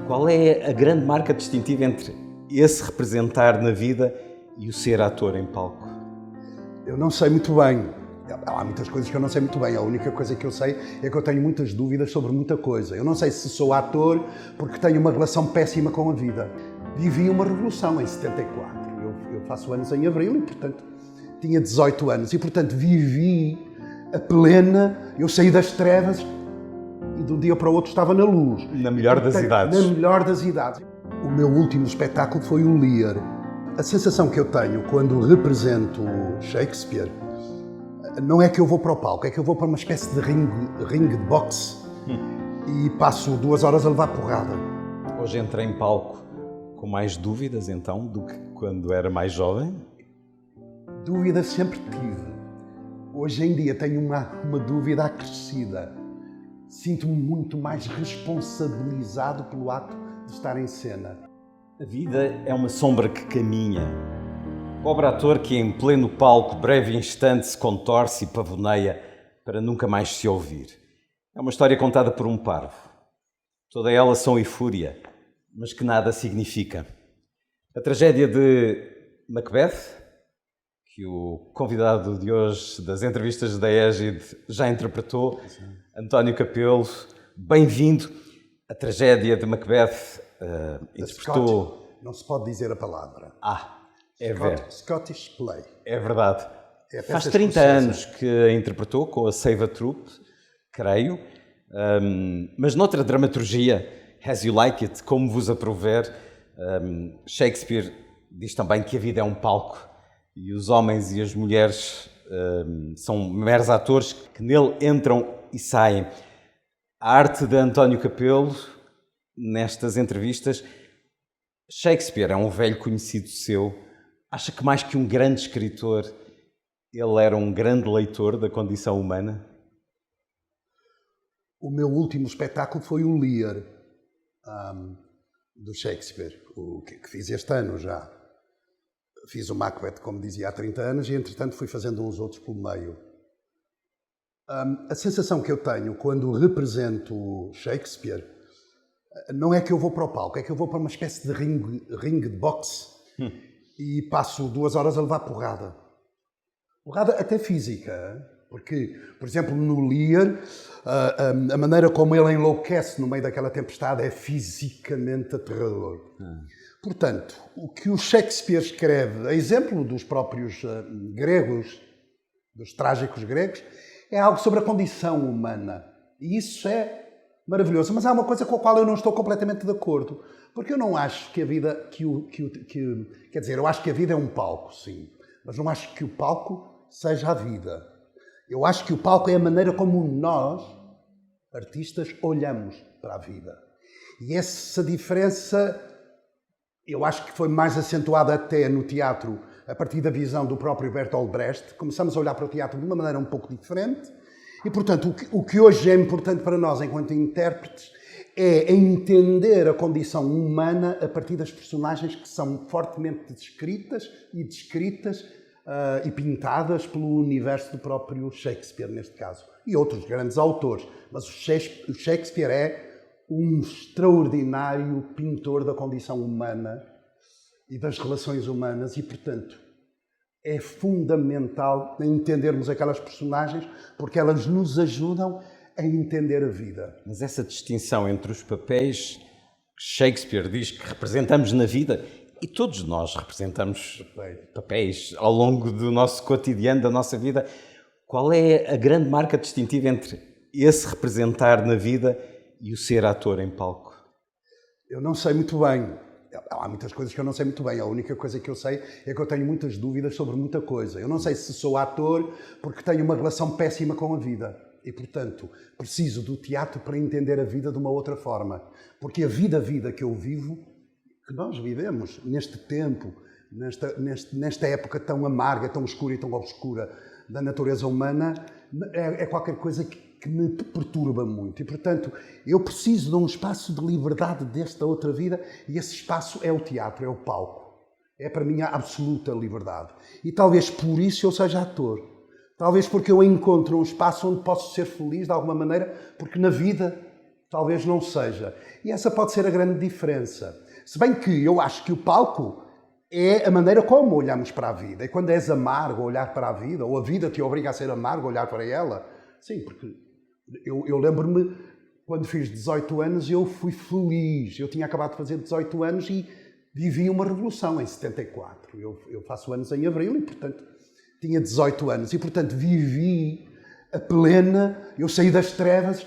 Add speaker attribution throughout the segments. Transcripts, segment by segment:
Speaker 1: Qual é a grande marca distintiva entre esse representar na vida e o ser ator em palco?
Speaker 2: Eu não sei muito bem. Há muitas coisas que eu não sei muito bem. A única coisa que eu sei é que eu tenho muitas dúvidas sobre muita coisa. Eu não sei se sou ator porque tenho uma relação péssima com a vida. Vivi uma revolução em 74. Eu faço anos em abril e, portanto, tinha 18 anos. E, portanto, vivi a plena. Eu saí das trevas e de um dia para o outro estava na luz.
Speaker 1: Na melhor das idades.
Speaker 2: Na melhor das idades. O meu último espetáculo foi o Lear. A sensação que eu tenho quando represento Shakespeare não é que eu vou para o palco, é que eu vou para uma espécie de ringue de boxe e passo 2 horas a levar porrada.
Speaker 1: Hoje entrei em palco com mais dúvidas, então, do que quando era mais jovem?
Speaker 2: Dúvidas sempre tive. Hoje em dia tenho uma dúvida acrescida. Sinto-me muito mais responsabilizado pelo ato de estar em cena.
Speaker 1: A vida é uma sombra que caminha. Pobre ator que em pleno palco, breve instante, se contorce e pavoneia para nunca mais se ouvir. É uma história contada por um parvo. Toda ela som e fúria, mas que nada significa. A tragédia de Macbeth, que o convidado de hoje das entrevistas da Égide já interpretou, António Capelo, bem-vindo. A tragédia de Macbeth interpretou...
Speaker 2: Não se pode dizer a palavra.
Speaker 1: É verdade.
Speaker 2: Scottish Play.
Speaker 1: É verdade. Faz
Speaker 2: peça
Speaker 1: 30
Speaker 2: escocesa.
Speaker 1: anos que a interpretou com a Save a Troop, creio, mas noutra dramaturgia, As You Like It, como vos aprouver, Shakespeare diz também que a vida é um palco e os homens e as mulheres são meros atores que nele entram e saem. A arte de António Capelo, nestas entrevistas, Shakespeare é um velho conhecido seu. Acha que mais que um grande escritor, ele era um grande leitor da condição humana?
Speaker 2: O meu último espetáculo foi o Lear, do Shakespeare, que fiz este ano já. Fiz o Macbeth, como dizia, há 30 anos e, entretanto, fui fazendo uns outros pelo meio. A sensação que eu tenho quando represento Shakespeare não é que eu vou para o palco, é que eu vou para uma espécie de ringue de boxe e passo 2 horas a levar porrada. Porrada até física, porque, por exemplo, no Lear, a maneira como ele enlouquece no meio daquela tempestade é fisicamente aterrador. Portanto, o que o Shakespeare escreve, a exemplo dos próprios gregos, dos trágicos gregos, é algo sobre a condição humana. E isso é maravilhoso. Mas há uma coisa com a qual eu não estou completamente de acordo. Porque eu não acho que a vida... quer dizer, eu acho que a vida é um palco, sim. Mas não acho que o palco seja a vida. Eu acho que o palco é a maneira como nós, artistas, olhamos para a vida. E essa diferença, eu acho que foi mais acentuada até no teatro, a partir da visão do próprio Bertolt Brecht. Começamos a olhar para o teatro de uma maneira um pouco diferente. E, portanto, o que hoje é importante para nós, enquanto intérpretes, é entender a condição humana a partir das personagens que são fortemente descritas e pintadas pelo universo do próprio Shakespeare, neste caso. E outros grandes autores. Mas o Shakespeare é um extraordinário pintor da condição humana e das relações humanas e, portanto, é fundamental entendermos aquelas personagens porque elas nos ajudam a entender a vida.
Speaker 1: Mas essa distinção entre os papéis que Shakespeare diz que representamos na vida, e todos nós representamos papéis ao longo do nosso cotidiano, da nossa vida, qual é a grande marca distintiva entre esse representar na vida e o ser ator em palco?
Speaker 2: Eu não sei muito bem. Há muitas coisas que eu não sei muito bem. A única coisa que eu sei é que eu tenho muitas dúvidas sobre muita coisa. Eu não sei se sou ator porque tenho uma relação péssima com a vida. E, portanto, preciso do teatro para entender a vida de uma outra forma. Porque a vida que eu vivo, que nós vivemos neste tempo, nesta época tão amarga, tão escura e tão obscura da natureza humana, é qualquer coisa que me perturba muito. E, portanto, eu preciso de um espaço de liberdade desta outra vida e esse espaço é o teatro, é o palco. É, para mim, a absoluta liberdade. E talvez por isso eu seja ator. Talvez porque eu encontro um espaço onde posso ser feliz de alguma maneira, porque na vida talvez não seja. E essa pode ser a grande diferença. Se bem que eu acho que o palco é a maneira como olhamos para a vida. E quando és amargo a olhar para a vida, ou a vida te obriga a ser amargo a olhar para ela, sim, porque eu lembro-me, quando fiz 18 anos, eu fui feliz. Eu tinha acabado de fazer 18 anos e vivi uma revolução em 74. Eu faço anos em abril e, portanto, tinha 18 anos. E, portanto, vivi a plena, eu saí das trevas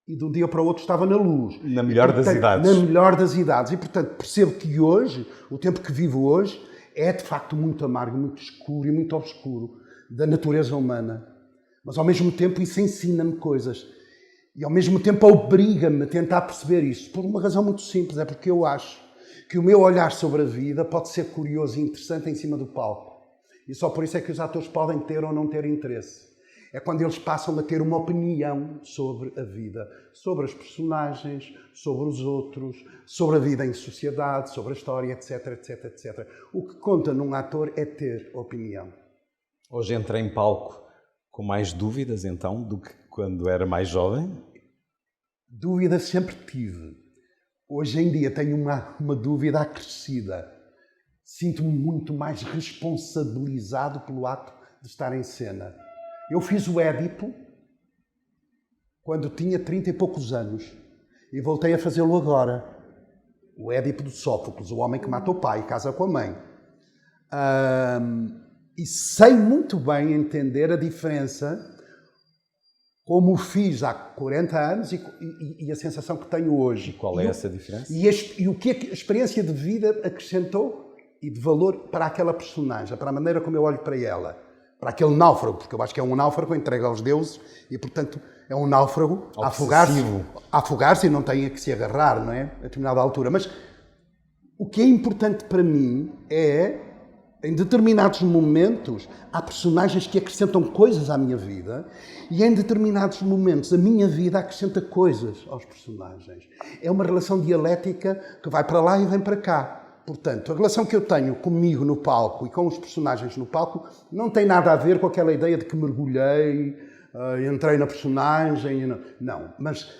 Speaker 2: e de um dia para o outro estava na luz.
Speaker 1: Na melhor das idades.
Speaker 2: Na melhor das idades. E, portanto, percebo que hoje, o tempo que vivo hoje, é de facto muito amargo, muito escuro e muito obscuro da natureza humana. Mas, ao mesmo tempo, isso ensina-me coisas. E, ao mesmo tempo, obriga-me a tentar perceber isso. Por uma razão muito simples. É porque eu acho que o meu olhar sobre a vida pode ser curioso e interessante em cima do palco. E só por isso é que os atores podem ter ou não ter interesse. É quando eles passam a ter uma opinião sobre a vida, sobre as personagens, sobre os outros, sobre a vida em sociedade, sobre a história, etc, etc, etc. O que conta num ator é ter opinião.
Speaker 1: Hoje entra em palco com mais dúvidas, então, do que quando era mais jovem?
Speaker 2: Dúvidas sempre tive. Hoje em dia tenho uma dúvida acrescida. Sinto-me muito mais responsabilizado pelo ato de estar em cena. Eu fiz o Édipo quando tinha 30 e poucos anos e voltei a fazê-lo agora. O Édipo de Sófocles, o homem que mata o pai e casa com a mãe. E sei muito bem entender a diferença como o fiz há 40 anos e a sensação que tenho hoje.
Speaker 1: E qual é essa diferença?
Speaker 2: E o que a experiência de vida acrescentou e de valor para aquela personagem, para a maneira como eu olho para ela. Para aquele náufrago, porque eu acho que é um náufrago entregue aos deuses e, portanto, é um náufrago a afogar-se e não tem a que se agarrar, não é? A determinada altura. Mas o que é importante para mim é, em determinados momentos, há personagens que acrescentam coisas à minha vida e, em determinados momentos, a minha vida acrescenta coisas aos personagens. É uma relação dialética que vai para lá e vem para cá. Portanto, a relação que eu tenho comigo no palco e com os personagens no palco não tem nada a ver com aquela ideia de que mergulhei, entrei na personagem. Não, mas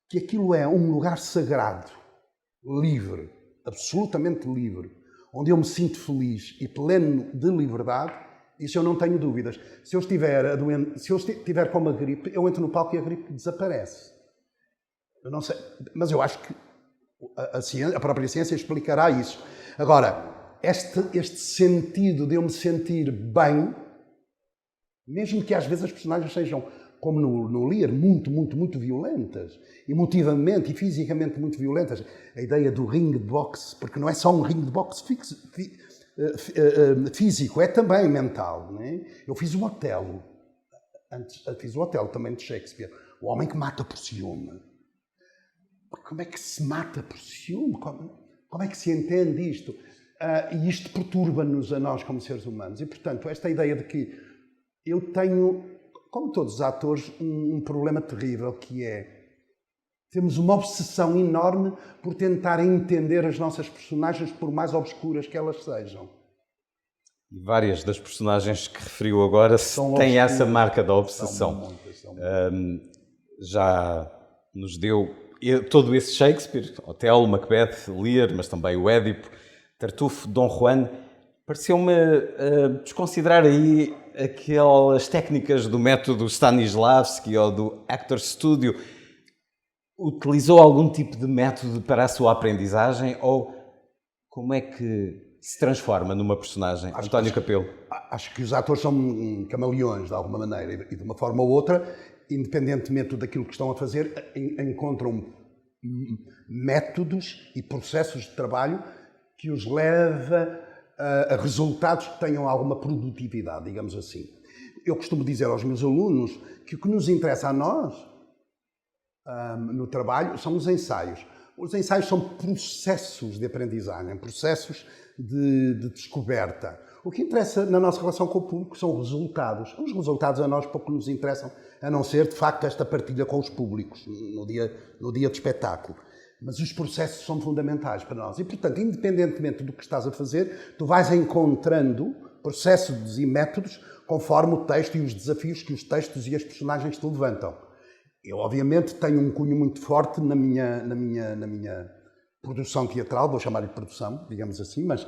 Speaker 2: que aquilo é um lugar sagrado, livre, absolutamente livre, onde eu me sinto feliz e pleno de liberdade, isso eu não tenho dúvidas. Se eu estiver com uma gripe, eu entro no palco e a gripe desaparece. Eu não sei, mas eu acho que a própria ciência explicará isso. Agora, este sentido de eu me sentir bem, mesmo que às vezes as personagens sejam, como no Lear, muito, muito, muito violentas, emotivamente e fisicamente muito violentas, a ideia do ringue de boxe, porque não é só um ringue de boxe físico, é também mental. Não é? Eu fiz o Otelo, fiz o Otelo também de Shakespeare, o homem que mata por ciúme. Como é que se mata por ciúme? Como é que se entende isto? E isto perturba-nos a nós como seres humanos. E, portanto, esta ideia de que eu tenho, como todos os atores, um problema terrível, que é temos uma obsessão enorme por tentar entender as nossas personagens, por mais obscuras que elas sejam.
Speaker 1: Várias das personagens que referiu agora têm essa marca da obsessão. Já nos deu todo esse Shakespeare, Otelo, Macbeth, Lear, mas também o Édipo, Tartufo, Dom Juan. Pareceu-me desconsiderar aí aquelas técnicas do método Stanislavski ou do Actor Studio. Utilizou algum tipo de método para a sua aprendizagem ou como é que se transforma numa personagem? António Capelo.
Speaker 2: Acho que os atores são camaleões, de alguma maneira, e de uma forma ou outra, independentemente daquilo que estão a fazer, encontram métodos e processos de trabalho que os leva a resultados que tenham alguma produtividade, digamos assim. Eu costumo dizer aos meus alunos que o que nos interessa a nós no trabalho são os ensaios. Os ensaios são processos de aprendizagem, processos de descoberta. O que interessa na nossa relação com o público são resultados. Os resultados a nós pouco nos interessam, a não ser, de facto, esta partilha com os públicos no dia de espetáculo. Mas os processos são fundamentais para nós. E, portanto, independentemente do que estás a fazer, tu vais encontrando processos e métodos conforme o texto e os desafios que os textos e as personagens te levantam. Eu, obviamente, tenho um cunho muito forte na minha produção teatral, vou chamar-lhe produção, digamos assim, mas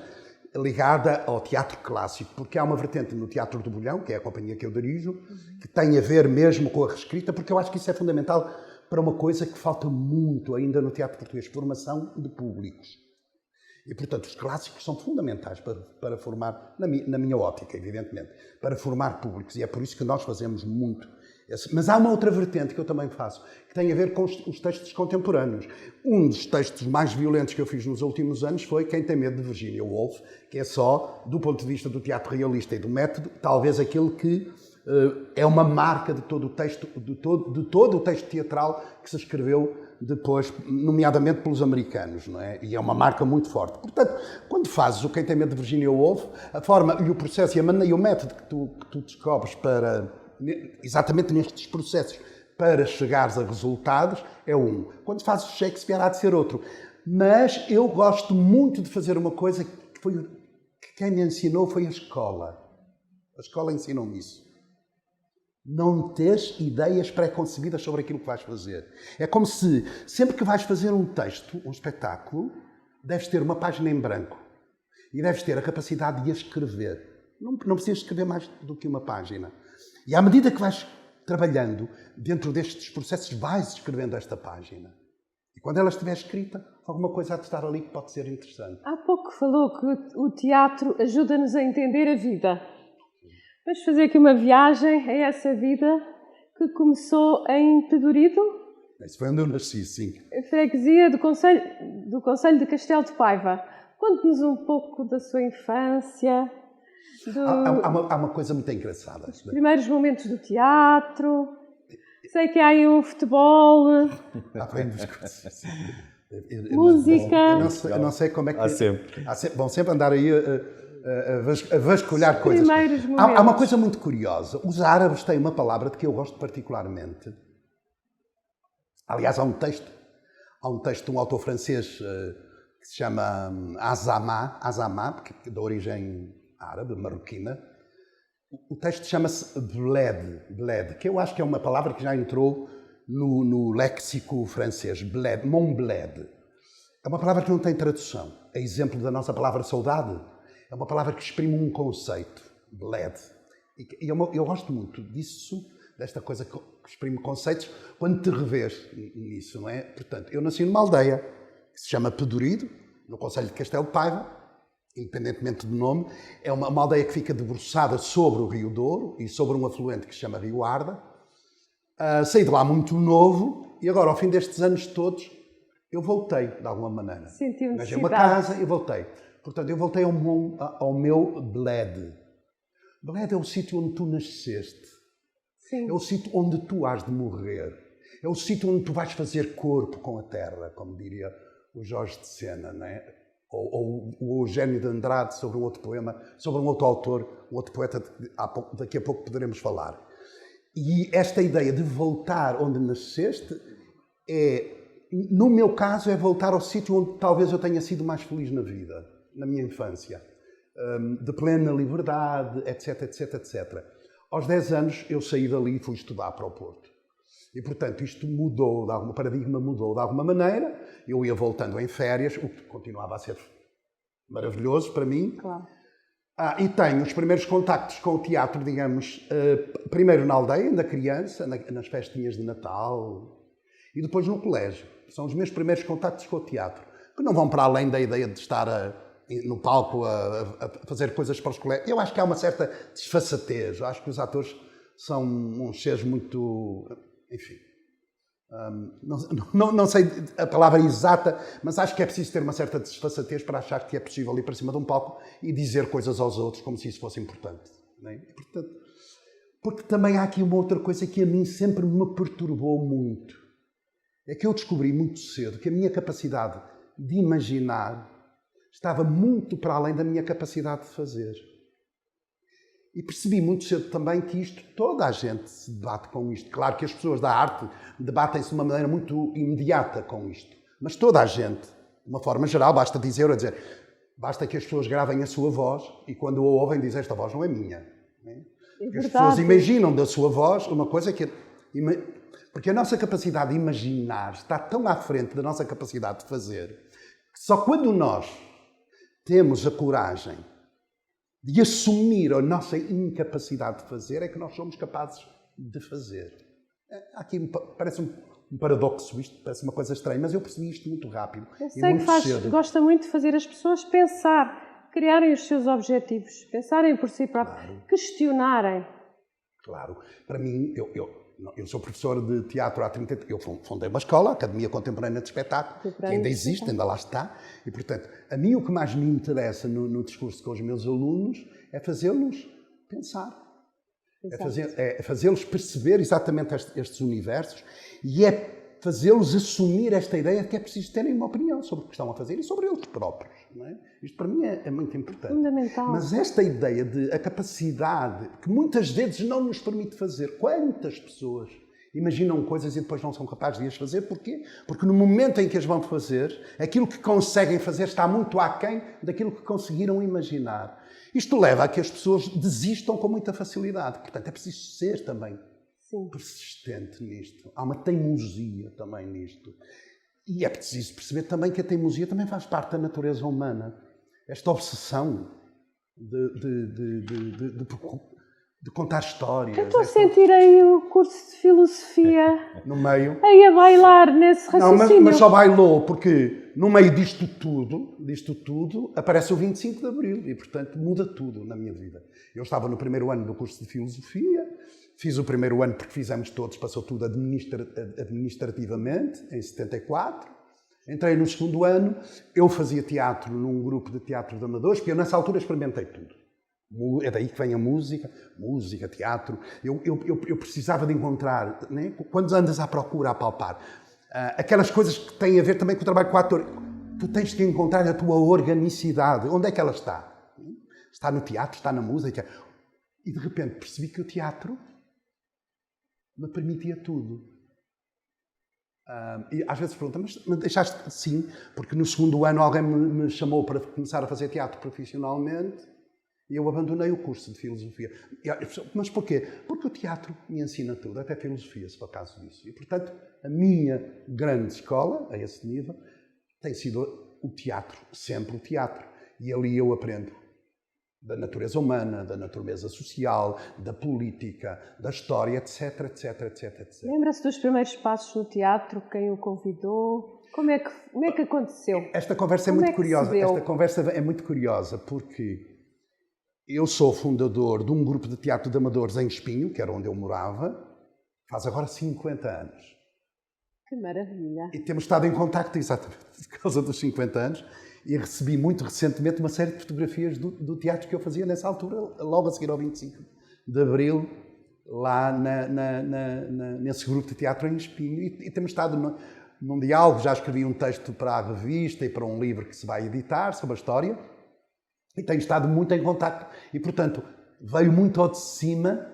Speaker 2: ligada ao teatro clássico, porque há uma vertente no Teatro do Bolhão, que é a companhia que eu dirijo, que tem a ver mesmo com a reescrita, porque eu acho que isso é fundamental para uma coisa que falta muito ainda no teatro português, formação de públicos. E, portanto, os clássicos são fundamentais para formar, na minha ótica, evidentemente, para formar públicos, e é por isso que nós fazemos muito. Mas há uma outra vertente que eu também faço, que tem a ver com os textos contemporâneos. Um dos textos mais violentos que eu fiz nos últimos anos foi Quem Tem Medo, de Virginia Woolf, que é só, do ponto de vista do teatro realista e do método, talvez aquele que é uma marca de todo o texto, de todo o texto teatral que se escreveu depois, nomeadamente pelos americanos, não é? E é uma marca muito forte. Portanto, quando fazes o Quem Tem Medo, de Virginia Woolf, a forma e o processo e o método que tu descobres para exatamente nestes processos para chegares a resultados é um. Quando fazes Shakespeare há de ser outro. Mas eu gosto muito de fazer uma coisa que quem me ensinou foi a escola. A escola ensinou-me isso. Não teres ideias pré-concebidas sobre aquilo que vais fazer. É como se, sempre que vais fazer um texto, um espetáculo, deves ter uma página em branco. E deves ter a capacidade de a escrever. Não precisas escrever mais do que uma página. E à medida que vais trabalhando dentro destes processos, vais escrevendo esta página. E quando ela estiver escrita, alguma coisa há de estar ali que pode ser interessante.
Speaker 3: Há pouco falou que o teatro ajuda-nos a entender a vida. Vamos fazer aqui uma viagem a essa vida que começou em Pedurido.
Speaker 2: Isso foi onde eu nasci, sim.
Speaker 3: A freguesia do Concelho de Castelo de Paiva. Conte-nos um pouco da sua infância.
Speaker 2: Há uma coisa muito engraçada.
Speaker 3: Os primeiros momentos do teatro. Sei que há aí um futebol. Música.
Speaker 2: Eu não sei como é que...
Speaker 1: Há sempre.
Speaker 2: Vão sempre andar aí a vasculhar coisas.
Speaker 3: Primeiros momentos.
Speaker 2: Há uma coisa muito curiosa. Os árabes têm uma palavra de que eu gosto particularmente. Aliás, há um texto de um autor francês que se chama Azama, da origem árabe, marroquina. O texto chama-se bled, que eu acho que é uma palavra que já entrou no léxico francês. Bled, mon bled. É uma palavra que não tem tradução. É exemplo da nossa palavra saudade. É uma palavra que exprime um conceito. Bled. E eu gosto muito disso, desta coisa que exprime conceitos, quando te revês nisso, não é? Portanto, eu nasci numa aldeia que se chama Pedurido, no Concelho de Castelo de Paiva, independentemente do nome. É uma aldeia que fica debruçada sobre o Rio Douro e sobre um afluente que se chama Rio Arda. Saí de lá muito novo e agora, ao fim destes anos todos, eu voltei, de alguma maneira. Arranjei uma casa e voltei. Portanto, eu voltei ao meu bled. Bled é o sítio onde tu nasceste.
Speaker 3: Sim.
Speaker 2: É o sítio onde tu has de morrer. É o sítio onde tu vais fazer corpo com a terra, como diria o Jorge de Sena, não é? Ou o Eugênio de Andrade sobre um outro poema, sobre um outro autor, um outro poeta, daqui a pouco poderemos falar. E esta ideia de voltar onde nasceste no meu caso, é voltar ao sítio onde talvez eu tenha sido mais feliz na vida, na minha infância. De plena liberdade, etc, etc, etc. Aos 10 anos eu saí dali e fui estudar para o Porto. E, portanto, isto mudou, o paradigma mudou de alguma maneira. Eu ia voltando em férias, o que continuava a ser maravilhoso para mim.
Speaker 3: Claro.
Speaker 2: E tenho os primeiros contactos com o teatro, digamos, primeiro na aldeia, ainda criança, nas festinhas de Natal, e depois no colégio. São os meus primeiros contactos com o teatro, que não vão para além da ideia de estar no palco a fazer coisas para os colegas. Eu acho que há uma certa desfaçatez. Eu acho que os atores são uns seres muito... Enfim, não sei a palavra exata, mas acho que é preciso ter uma certa desfaçatez para achar que é possível ir para cima de um palco e dizer coisas aos outros como se isso fosse importante. Não é? Portanto, porque também há aqui uma outra coisa que a mim sempre me perturbou muito. É que eu descobri muito cedo que a minha capacidade de imaginar estava muito para além da minha capacidade de fazer. E percebi muito cedo também que toda a gente se debate com isto. Claro que as pessoas da arte debatem-se de uma maneira muito imediata com isto. Mas toda a gente, de uma forma geral, basta que as pessoas gravem a sua voz e quando a ouvem dizem, esta voz não é minha. Porque as pessoas imaginam da sua voz uma coisa que... Porque a nossa capacidade de imaginar está tão à frente da nossa capacidade de fazer, que só quando nós temos a coragem de assumir a nossa incapacidade de fazer é que nós somos capazes de fazer. Aqui parece um paradoxo isto, parece uma coisa estranha, mas eu percebi isto muito rápido.
Speaker 3: Eu sei que gosta muito de fazer as pessoas pensar, criarem os seus objetivos, pensarem por si próprios, claro. Questionarem.
Speaker 2: Claro. Para mim, eu sou professor de teatro há 30 anos. Eu fundei uma escola, a Academia Contemporânea de Espetáculo, que ainda existe, ainda lá está. E, portanto, a mim o que mais me interessa no discurso com os meus alunos é fazê-los pensar. É fazê-los perceber exatamente estes universos e é fazê-los assumir esta ideia de que é preciso terem uma opinião sobre o que estão a fazer e sobre eles próprios. Não é? Isto para mim é muito importante.
Speaker 3: Fundamental.
Speaker 2: Mas esta ideia de a capacidade, que muitas vezes não nos permite fazer, quantas pessoas imaginam coisas e depois não são capazes de as fazer, porquê? Porque no momento em que as vão fazer, aquilo que conseguem fazer está muito aquém daquilo que conseguiram imaginar. Isto leva a que as pessoas desistam com muita facilidade. Portanto, é preciso ser também persistente nisto. Há uma teimosia também nisto. E é preciso perceber também que a teimosia também faz parte da natureza humana. Esta obsessão de contar histórias.
Speaker 3: Eu estou a sentir aí o curso de filosofia
Speaker 2: no meio.
Speaker 3: Aí a bailar nesse raciocínio.
Speaker 2: Não, mas só bailou porque no meio disto tudo, aparece o 25 de Abril e, portanto, muda tudo na minha vida. Eu estava no primeiro ano do curso de filosofia, fiz o primeiro ano porque fizemos todos, passou tudo administrativamente, em 74. Entrei no segundo ano, eu fazia teatro num grupo de teatro de amadores, porque eu nessa altura experimentei tudo. É daí que vem a música, teatro. Eu precisava de encontrar, né? Quando andas à procura, a palpar, aquelas coisas que têm a ver também com o trabalho com o ator. Tu tens que encontrar a tua organicidade. Onde é que ela está? Está no teatro, está na música. E de repente percebi que o teatro me permitia tudo. E às vezes perguntam, mas deixaste? Sim, porque no segundo ano alguém me chamou para começar a fazer teatro profissionalmente. E eu abandonei o curso de filosofia. Mas porquê? Porque o teatro me ensina tudo, até filosofia, se for caso disso. E, portanto, a minha grande escola, a esse nível, tem sido o teatro, sempre o teatro. E ali eu aprendo da natureza humana, da natureza social, da política, da história, etc, etc, etc, etc.
Speaker 3: Lembra-se dos primeiros passos no teatro? Quem o convidou? Como é que aconteceu?
Speaker 2: Esta conversa é muito curiosa. Esta conversa é muito curiosa porque eu sou fundador de um grupo de teatro de amadores em Espinho, que era onde eu morava, faz agora 50 anos.
Speaker 3: Que maravilha! E
Speaker 2: temos estado em contacto exatamente por causa dos 50 anos e recebi muito recentemente uma série de fotografias do teatro que eu fazia nessa altura, logo a seguir ao 25 de Abril, lá nesse grupo de teatro em Espinho. E temos estado num diálogo, já escrevi um texto para a revista e para um livro que se vai editar sobre a história. E tenho estado muito em contacto e, portanto, veio muito ao de cima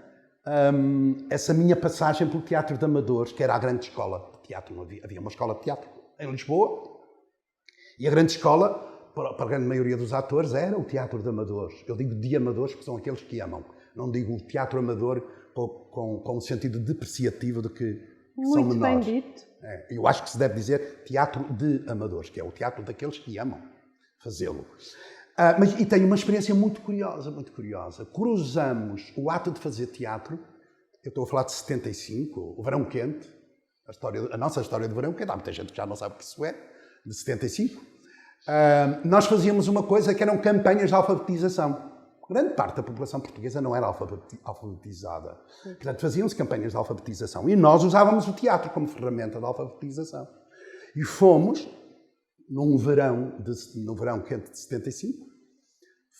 Speaker 2: essa minha passagem pelo teatro de amadores, que era a grande escola de teatro. Não havia uma escola de teatro em Lisboa e a grande escola, para a grande maioria dos atores, era o teatro de amadores. Eu digo de amadores porque são aqueles que amam. Não digo teatro amador com um sentido depreciativo de que são menores.
Speaker 3: Muito bem dito.
Speaker 2: Eu acho que se deve dizer teatro de amadores, que é o teatro daqueles que amam fazê-lo. E tenho uma experiência muito curiosa, muito curiosa. Cruzamos o ato de fazer teatro, eu estou a falar de 75, o Verão Quente, a nossa história do Verão Quente, há muita gente que já não sabe o que isso é, de 75. Nós fazíamos uma coisa que eram campanhas de alfabetização. Grande parte da população portuguesa não era alfabetizada. Portanto, fazíamos campanhas de alfabetização e nós usávamos o teatro como ferramenta de alfabetização. E fomos, no verão quente de 75,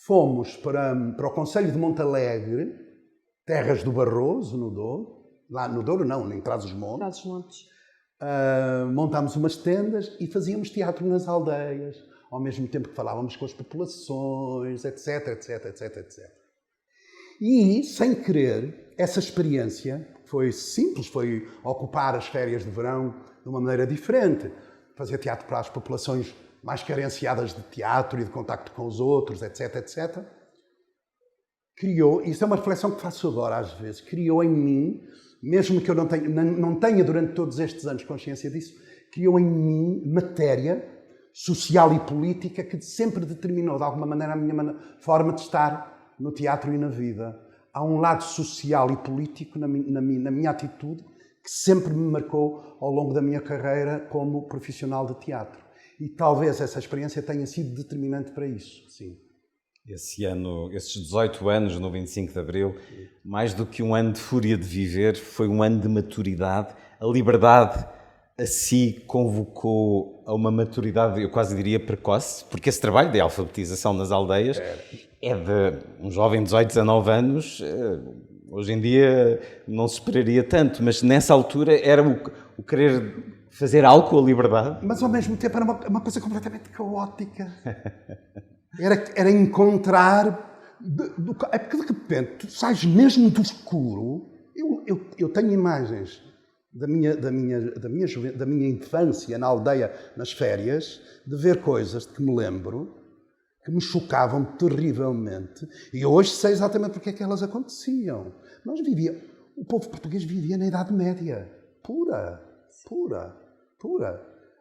Speaker 2: fomos para o concelho de Montalegre, terras do Barroso, no Douro. Lá no Douro não, em Trás-os-Montes. Montámos umas tendas e fazíamos teatro nas aldeias, ao mesmo tempo que falávamos com as populações, etc, etc, etc, etc. E, sem querer, essa experiência foi simples, foi ocupar as férias de verão de uma maneira diferente. Fazer teatro para as populações mais carenciadas de teatro e de contacto com os outros, etc, etc. Criou, isso é uma reflexão que faço agora às vezes, criou em mim mesmo que eu não tenha durante todos estes anos consciência disso, criou em mim matéria social e política que sempre determinou, de alguma maneira, a minha forma de estar no teatro e na vida. Há um lado social e político na minha atitude que sempre me marcou ao longo da minha carreira como profissional de teatro. E talvez essa experiência tenha sido determinante para isso, sim.
Speaker 1: Esse ano, esses 18 anos no 25 de Abril, mais do que um ano de fúria de viver, foi um ano de maturidade. A liberdade a si convocou a uma maturidade, eu quase diria precoce, porque esse trabalho de alfabetização nas aldeias é de um jovem de 18, 19 anos. Hoje em dia não se esperaria tanto, mas nessa altura era o querer fazer algo com a liberdade.
Speaker 2: Mas ao mesmo tempo era uma coisa completamente caótica. Era encontrar... É porque de repente tu sais mesmo do escuro. Eu tenho imagens da minha infância na aldeia, nas férias, de ver coisas de que me lembro que me chocavam terrivelmente. E hoje sei exatamente porque é que elas aconteciam. O povo português vivia na Idade Média. Pura.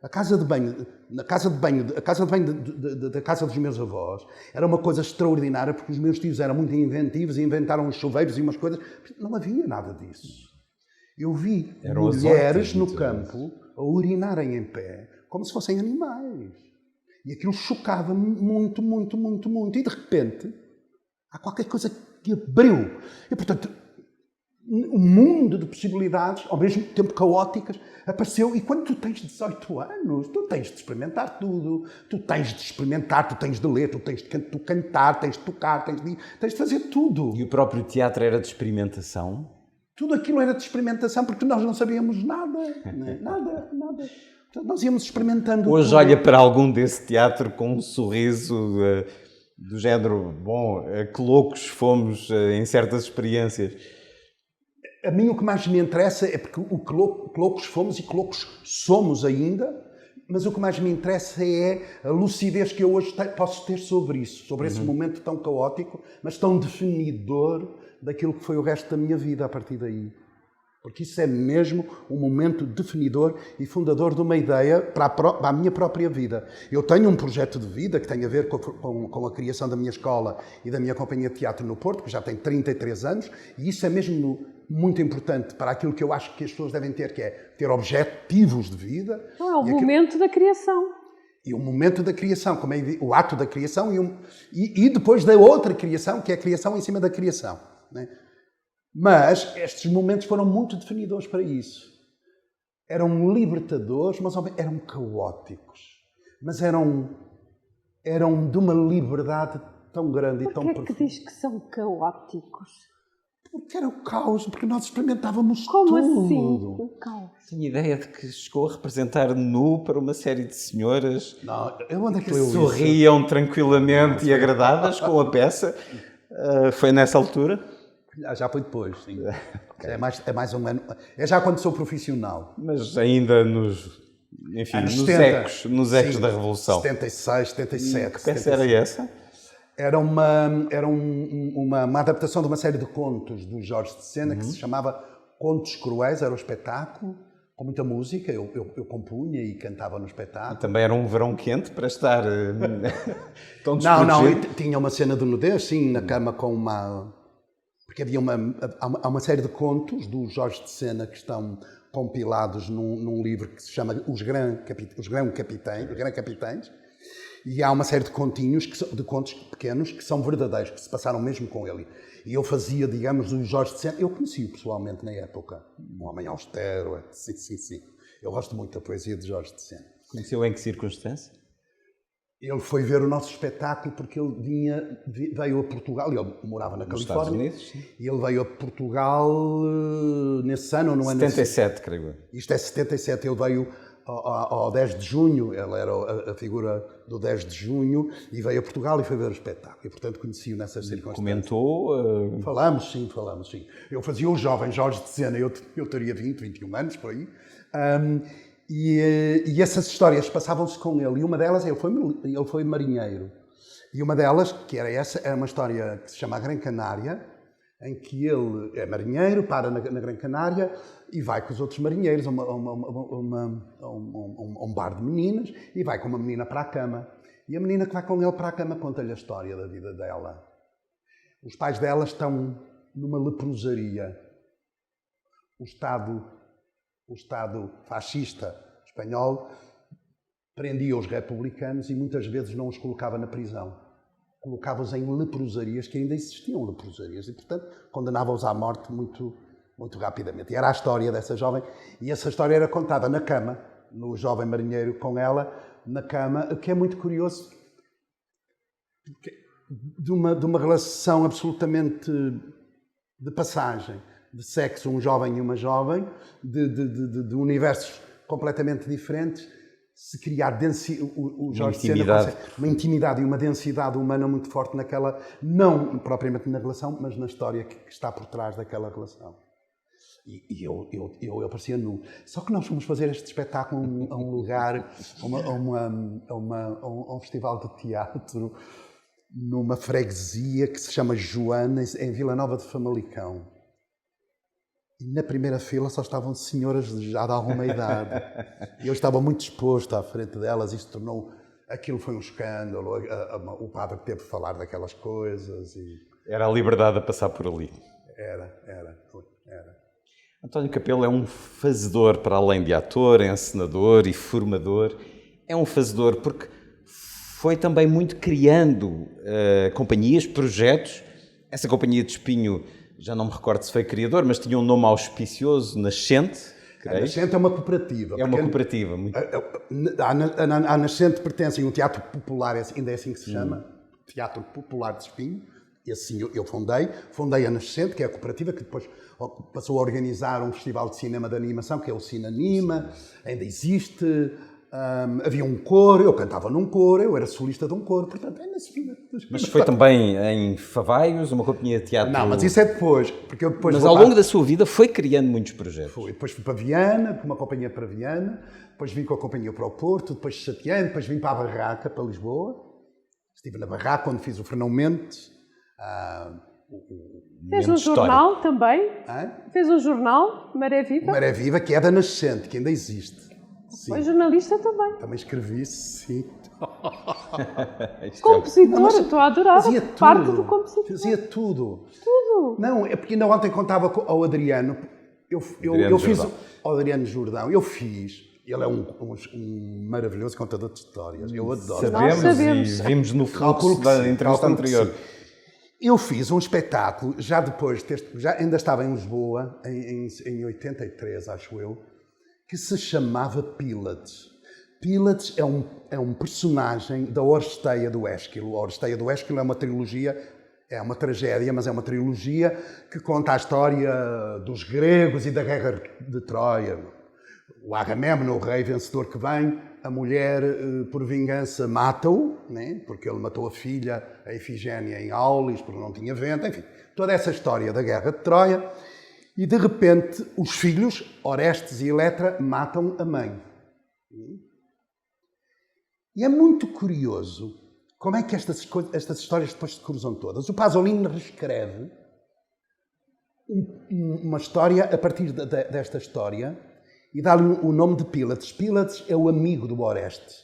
Speaker 2: A casa de banho da casa dos meus avós era uma coisa extraordinária, porque os meus tios eram muito inventivos e inventaram uns chuveiros e umas coisas. Não havia nada disso. Eu vi mulheres no campo a urinarem em pé, como se fossem animais. E aquilo chocava-me muito. E de repente, há qualquer coisa que abriu. E, portanto, um mundo de possibilidades, ao mesmo tempo caóticas, apareceu. E quando tu tens 18 anos, tu tens de experimentar tudo. Tu tens de ler, tu tens de cantar, tens de tocar, tens de fazer tudo.
Speaker 1: E o próprio teatro era de experimentação?
Speaker 2: Tudo aquilo era de experimentação, porque nós não sabíamos nada. Nada. Portanto, nós íamos experimentando.
Speaker 1: Hoje olha para algum desse teatro com um sorriso do género, bom, que loucos fomos em certas experiências.
Speaker 2: A mim o que mais me interessa é porque que loucos fomos e que loucos somos ainda, mas o que mais me interessa é a lucidez que eu hoje posso ter sobre isso, sobre esse momento tão caótico, mas tão definidor daquilo que foi o resto da minha vida a partir daí. Porque isso é mesmo um momento definidor e fundador de uma ideia para a minha própria vida. Eu tenho um projeto de vida que tem a ver com a criação da minha escola e da minha companhia de teatro no Porto, que já tem 33 anos, e isso é mesmo muito importante para aquilo que eu acho que as pessoas devem ter, que é ter objetivos de vida.
Speaker 3: Não, é o momento da criação.
Speaker 2: E o momento da criação, como é o ato da criação e depois da outra criação, que é a criação em cima da criação. Né? Mas estes momentos foram muito definidores para isso. Eram libertadores, mas eram caóticos. Mas eram de uma liberdade tão grande e tão profunda.
Speaker 3: Por que é que diz que são caóticos?
Speaker 2: Porque era o caos, porque nós experimentávamos
Speaker 3: Como
Speaker 2: tudo.
Speaker 3: Assim? O caos.
Speaker 1: Tinha ideia de que chegou a representar nu para uma série de senhoras
Speaker 2: Não, onde é que
Speaker 1: sorriam tranquilamente e agradadas com a peça. Foi nessa altura?
Speaker 2: Já foi depois, sim. Okay. É mais um ano. É já quando sou profissional.
Speaker 1: Mas ainda nos ecos da Revolução.
Speaker 2: 76, 77.
Speaker 1: Que peça era essa?
Speaker 2: Era uma adaptação de uma série de contos do Jorge de Sena que se chamava Contos Cruéis, era o espetáculo, com muita música, eu compunha e cantava no espetáculo. E
Speaker 1: também era um verão quente para estar tão desprotegido?
Speaker 2: Não, tinha uma cena de nudez, sim, na cama com uma... Porque há uma série de contos do Jorge de Sena que estão compilados num livro que se chama Os Gran Capitães, e há uma série de contos pequenos que são verdadeiros, que se passaram mesmo com ele. E eu fazia, digamos, o Jorge de Sena. Eu conheci-o pessoalmente na época. Um homem austero. Sim. Eu gosto muito da poesia de Jorge de Sena.
Speaker 1: Conheceu em que circunstância?
Speaker 2: Ele foi ver o nosso espetáculo porque ele veio a Portugal. Ele morava na Califórnia.
Speaker 1: Estados Unidos, sim.
Speaker 2: E ele veio a Portugal nesse ano ou no ano...
Speaker 1: 77, creio eu.
Speaker 2: Isto é 77. Ele veio ao 10 de junho. Ele era a figura do 10 de junho e veio a Portugal e foi ver o espetáculo. E, portanto, conheci-o nessas circunstâncias.
Speaker 1: Comentou?
Speaker 2: Falamos, sim. Eu fazia o jovem Jorge de Sena. Eu teria 21 anos, por aí. E essas histórias passavam-se com ele. E uma delas, ele foi marinheiro. E uma delas, que era essa, era uma história que se chama A Gran Canária, em que ele é marinheiro, para na Gran Canária e vai com os outros marinheiros a um bar de meninas e vai com uma menina para a cama. E a menina que vai com ele para a cama conta-lhe a história da vida dela. Os pais dela estão numa leprosaria. O Estado fascista espanhol prendia os republicanos e muitas vezes não os colocava na prisão. Colocava-os em leprosarias, que ainda existiam leprosarias, e, portanto, condenava-os à morte muito, muito rapidamente. E era a história dessa jovem, e essa história era contada na cama, no jovem marinheiro com ela, na cama, o que é muito curioso, de uma relação absolutamente de passagem, de sexo, um jovem e uma jovem, de universos completamente diferentes, se criar o Jorge Sena consegue uma intimidade e uma densidade humana muito forte naquela, não propriamente na relação, mas na história que está por trás daquela relação. E eu aparecia nu. Só que nós fomos fazer este espetáculo a um lugar, a um festival de teatro, numa freguesia que se chama Joana, em Vila Nova de Famalicão. E na primeira fila só estavam senhoras já de alguma idade. E eu estava muito exposto à frente delas. Isso tornou... Aquilo foi um escândalo. O padre teve de falar daquelas coisas.
Speaker 1: Era a liberdade a passar por ali.
Speaker 2: Era.
Speaker 1: António Capelo é um fazedor, para além de ator, encenador e formador. É um fazedor porque foi também muito criando companhias, projetos. Essa companhia de Espinho... Já não me recordo se foi criador, mas tinha um nome auspicioso, Nascente.
Speaker 2: A Nascente é uma cooperativa.
Speaker 1: É uma cooperativa. Muito...
Speaker 2: À Nascente pertencem um teatro popular, ainda é assim que se chama, Teatro Popular de Espinho. E assim eu fundei a Nascente, que é a cooperativa, que depois passou a organizar um festival de cinema de animação, que é o Cinanima, ainda existe. Havia um coro, eu cantava num coro, eu era solista de um coro, portanto, é nesse filme.
Speaker 1: Mas foi também em Favaios, uma companhia de teatro...
Speaker 2: Não, mas isso é depois, porque eu depois...
Speaker 1: Mas ao longo da sua vida foi criando muitos projetos.
Speaker 2: Depois fui para Viana, com uma companhia para Viana, depois vim com a companhia para o Porto, depois chateei, depois vim para a Barraca, para Lisboa. Estive na Barraca, onde fiz o Fernão Mendes.
Speaker 3: Fez um jornal também? Fez um jornal, Maré Viva?
Speaker 2: Maré Viva, que é da Nascente, que ainda existe. Sim.
Speaker 3: Foi jornalista também.
Speaker 2: Também escrevi, sim.
Speaker 3: Compositor, estou a adorar.
Speaker 2: Fazia tudo.
Speaker 3: Parte do compositor.
Speaker 2: Fazia tudo.
Speaker 3: Tudo.
Speaker 2: Não, é porque ainda ontem contava ao Adriano. Eu fiz ao Adriano Jordão. Eu fiz. Ele é um maravilhoso contador de histórias. Eu adoro.
Speaker 1: Sabemos. E vimos no fluxo da entrevista anterior.
Speaker 2: Eu fiz um espetáculo, já depois, já ainda estava em Lisboa, em 83, acho eu, que se chamava Pilates. Pilates é um personagem da Oresteia do Ésquilo. A Oresteia do Ésquilo é uma trilogia, é uma tragédia, mas é uma trilogia que conta a história dos gregos e da guerra de Troia. O Agamemnon, o rei vencedor que vem, a mulher, por vingança, mata-o, né? Porque ele matou a filha, a Ifigénia, em Aulis, porque não tinha vento, enfim. Toda essa história da guerra de Troia. E, de repente, os filhos, Orestes e Eletra, matam a mãe. E é muito curioso como é que estas histórias depois se cruzam todas. O Pasolini reescreve uma história a partir desta história e dá-lhe o nome de Pilates. Pilates é o amigo do Orestes,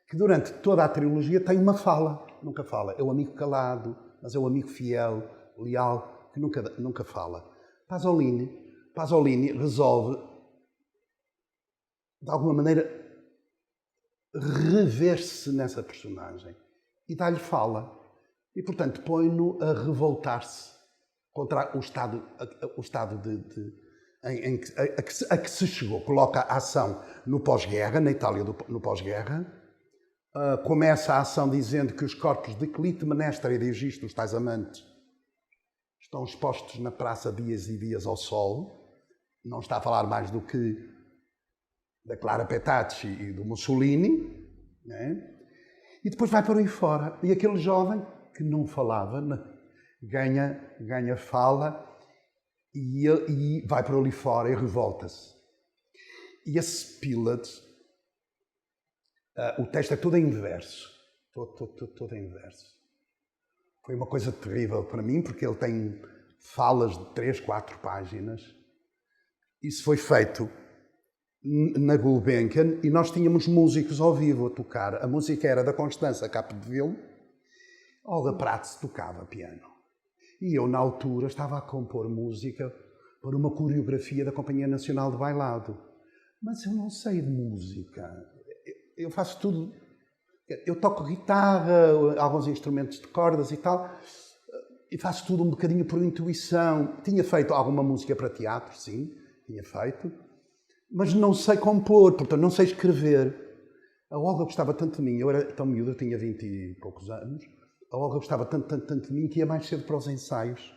Speaker 2: que durante toda a trilogia tem uma fala. Nunca fala. É o amigo calado, mas é o amigo fiel, leal, que nunca fala. Pasolini resolve, de alguma maneira, rever-se nessa personagem e dá-lhe fala. E, portanto, põe-no a revoltar-se contra o estado a que se chegou. Coloca a ação no pós-guerra, na Itália no pós-guerra. Começa a ação dizendo que os corpos de Clitemnestra e de Egisto, os tais amantes, estão expostos na praça dias e dias ao sol. Não está a falar mais do que da Clara Petacci e do Mussolini, né? E depois vai para aí fora. E aquele jovem que não falava ganha fala e vai para ali fora e revolta-se. E esse Pilates, o texto é todo em verso. Todo em verso. Foi uma coisa terrível para mim, porque ele tem falas de 3, 4 páginas. Isso foi feito na Gulbenkian e nós tínhamos músicos ao vivo a tocar. A música era da Constança Capdeville, Olga Prats tocava piano. E eu, na altura, estava a compor música para uma coreografia da Companhia Nacional de Bailado. Mas eu não sei de música. Eu faço tudo. Eu toco guitarra, alguns instrumentos de cordas e tal, e faço tudo um bocadinho por intuição. Tinha feito alguma música para teatro, sim, tinha feito, mas não sei compor, portanto, não sei escrever. A Olga gostava tanto de mim, eu era tão miúdo, eu tinha 20 e poucos anos, a Olga gostava tanto de mim que ia mais cedo para os ensaios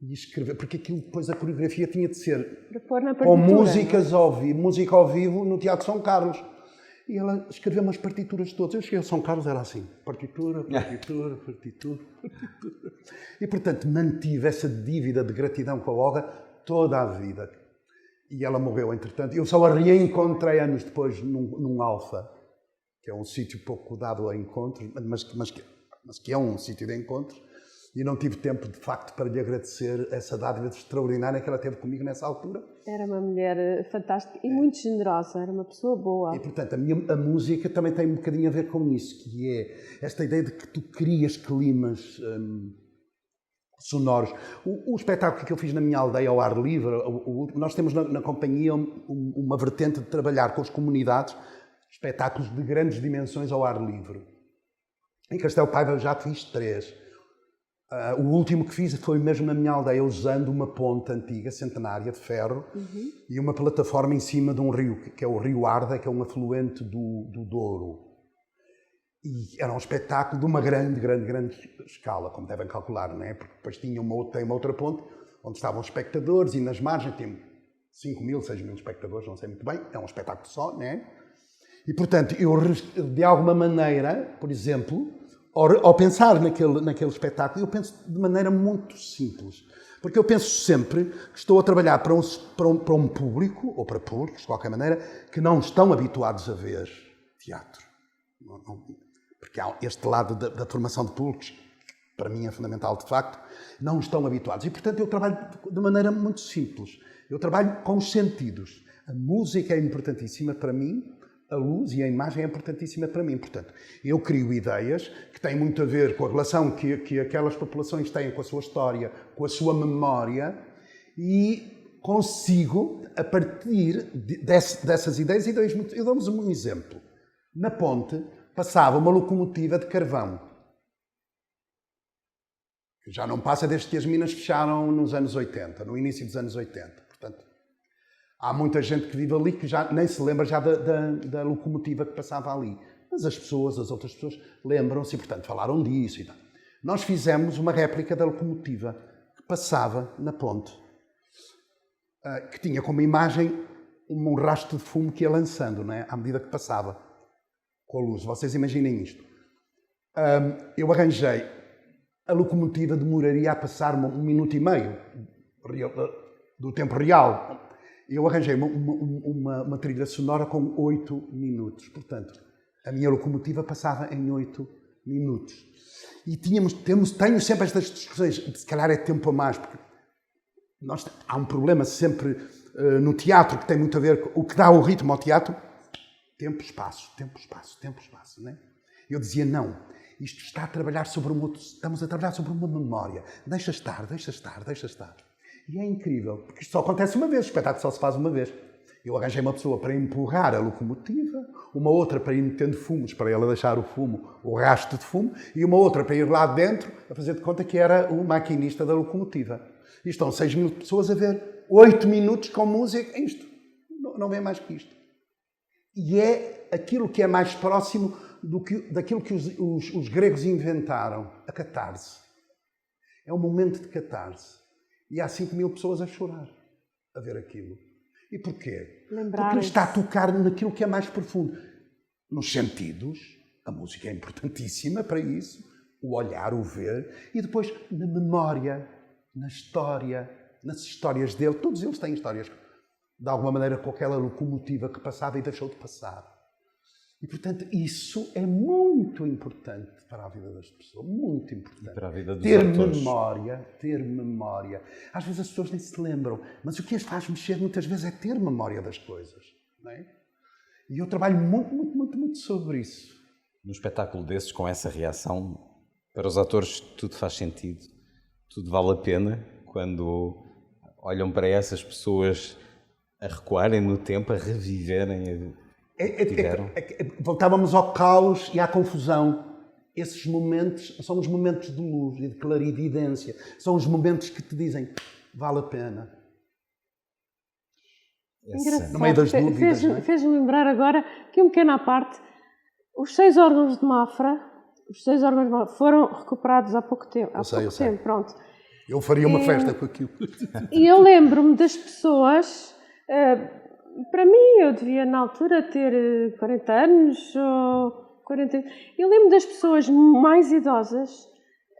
Speaker 2: e escrever, porque aquilo depois, a coreografia tinha de ser com músicas ao vivo, música ao vivo no Teatro São Carlos. E ela escreveu umas partituras todas. Eu cheguei a São Carlos, era assim, partitura. E, portanto, mantive essa dívida de gratidão com a Olga toda a vida. E ela morreu, entretanto. Eu só a reencontrei anos depois num Alfa, que é um sítio pouco dado a encontros, mas que é um sítio de encontros. E não tive tempo, de facto, para lhe agradecer essa dádiva extraordinária que ela teve comigo nessa altura.
Speaker 3: Era uma mulher fantástica e muito generosa, era uma pessoa boa.
Speaker 2: E, portanto, a música também tem um bocadinho a ver com isso, que é esta ideia de que tu crias climas sonoros. O espetáculo que eu fiz na minha aldeia ao ar livre, nós temos na companhia uma vertente de trabalhar com as comunidades, espetáculos de grandes dimensões ao ar livre. Em Castelo Paiva já fiz 3. O último que fiz foi mesmo na minha aldeia, usando uma ponte antiga, centenária, de ferro, e uma plataforma em cima de um rio, que é o Rio Arda, que é um afluente do Douro. E era um espetáculo de uma grande escala, como devem calcular, não é? Porque depois tem uma outra ponte, onde estavam os espectadores, e nas margens tem 5.000, 6.000 espectadores, não sei muito bem, é um espetáculo só, não é? E, portanto, eu, de alguma maneira, por exemplo, ao pensar naquele espetáculo, eu penso de maneira muito simples. Porque eu penso sempre que estou a trabalhar para um público, ou para públicos, de qualquer maneira, que não estão habituados a ver teatro. Porque há este lado da formação de públicos, que para mim é fundamental, de facto, não estão habituados. E, portanto, eu trabalho de maneira muito simples. Eu trabalho com os sentidos. A música é importantíssima para mim, a luz e a imagem é importantíssima para mim. Portanto, eu crio ideias que têm muito a ver com a relação que aquelas populações têm com a sua história, com a sua memória, e consigo, a partir dessas ideias, eu dou-vos um exemplo. Na ponte passava uma locomotiva de carvão, que já não passa desde que as minas fecharam nos anos 80, no início dos anos 80. Portanto, há muita gente que vive ali que já nem se lembra já da locomotiva que passava ali. Mas as outras pessoas lembram-se e, portanto, falaram disso e tal. Nós fizemos uma réplica da locomotiva que passava na ponte, que tinha como imagem um rastro de fumo que ia lançando, não é? À medida que passava com a luz. Vocês imaginem isto. Eu arranjei, a locomotiva demoraria a passar 1 minuto e meio do tempo real. Eu arranjei uma trilha sonora com 8 minutos. Portanto, a minha locomotiva passava em 8 minutos. E tenho sempre estas discussões, se calhar é tempo a mais, porque há um problema sempre no teatro que tem muito a ver com o que dá o ritmo ao teatro. Tempo, espaço, não é? Eu dizia, não, isto está a trabalhar estamos a trabalhar sobre uma memória. Deixa estar. E é incrível, porque isto só acontece uma vez, o espetáculo só se faz uma vez. Eu arranjei uma pessoa para empurrar a locomotiva, uma outra para ir metendo fumos, para ela deixar o rastro de fumo, e uma outra para ir lá dentro, a fazer de conta que era o maquinista da locomotiva. E estão 6.000 pessoas a ver 8 minutos com música, isto. Não vem mais que isto. E é aquilo que é mais próximo daquilo que os gregos inventaram, a catarse. É um momento de catarse. E há 5.000 pessoas a chorar, a ver aquilo. E porquê? Porque ele está a tocar naquilo que é mais profundo. Nos sentidos, a música é importantíssima para isso, o olhar, o ver, e depois na memória, na história, nas histórias dele. Todos eles têm histórias, de alguma maneira, com aquela locomotiva que passava e deixou de passar. E, portanto, isso é muito importante para a vida das pessoas, muito importante.
Speaker 1: Para a vida dos
Speaker 2: ter
Speaker 1: atores.
Speaker 2: ter memória. Às vezes as pessoas nem se lembram, mas o que as faz mexer muitas vezes é ter memória das coisas. Não é? E eu trabalho muito sobre isso.
Speaker 1: Num espetáculo desses, com essa reação, para os atores tudo faz sentido, tudo vale a pena, quando olham para essas pessoas a recuarem no tempo, a reviverem
Speaker 2: Voltávamos ao caos e à confusão. Esses momentos são os momentos de luz e de clarividência. São os momentos que te dizem, vale a pena.
Speaker 3: Engraçado.
Speaker 2: No meio das dúvidas, não é?
Speaker 3: Fez-me lembrar agora que um pequeno à parte, os 6 órgãos de Mafra, foram recuperados há pouco tempo.
Speaker 2: Eu sei.
Speaker 3: Pronto.
Speaker 2: Eu faria uma festa com aquilo.
Speaker 3: E eu lembro-me das pessoas, para mim, eu devia na altura ter 40 anos ou 40. Eu lembro das pessoas mais idosas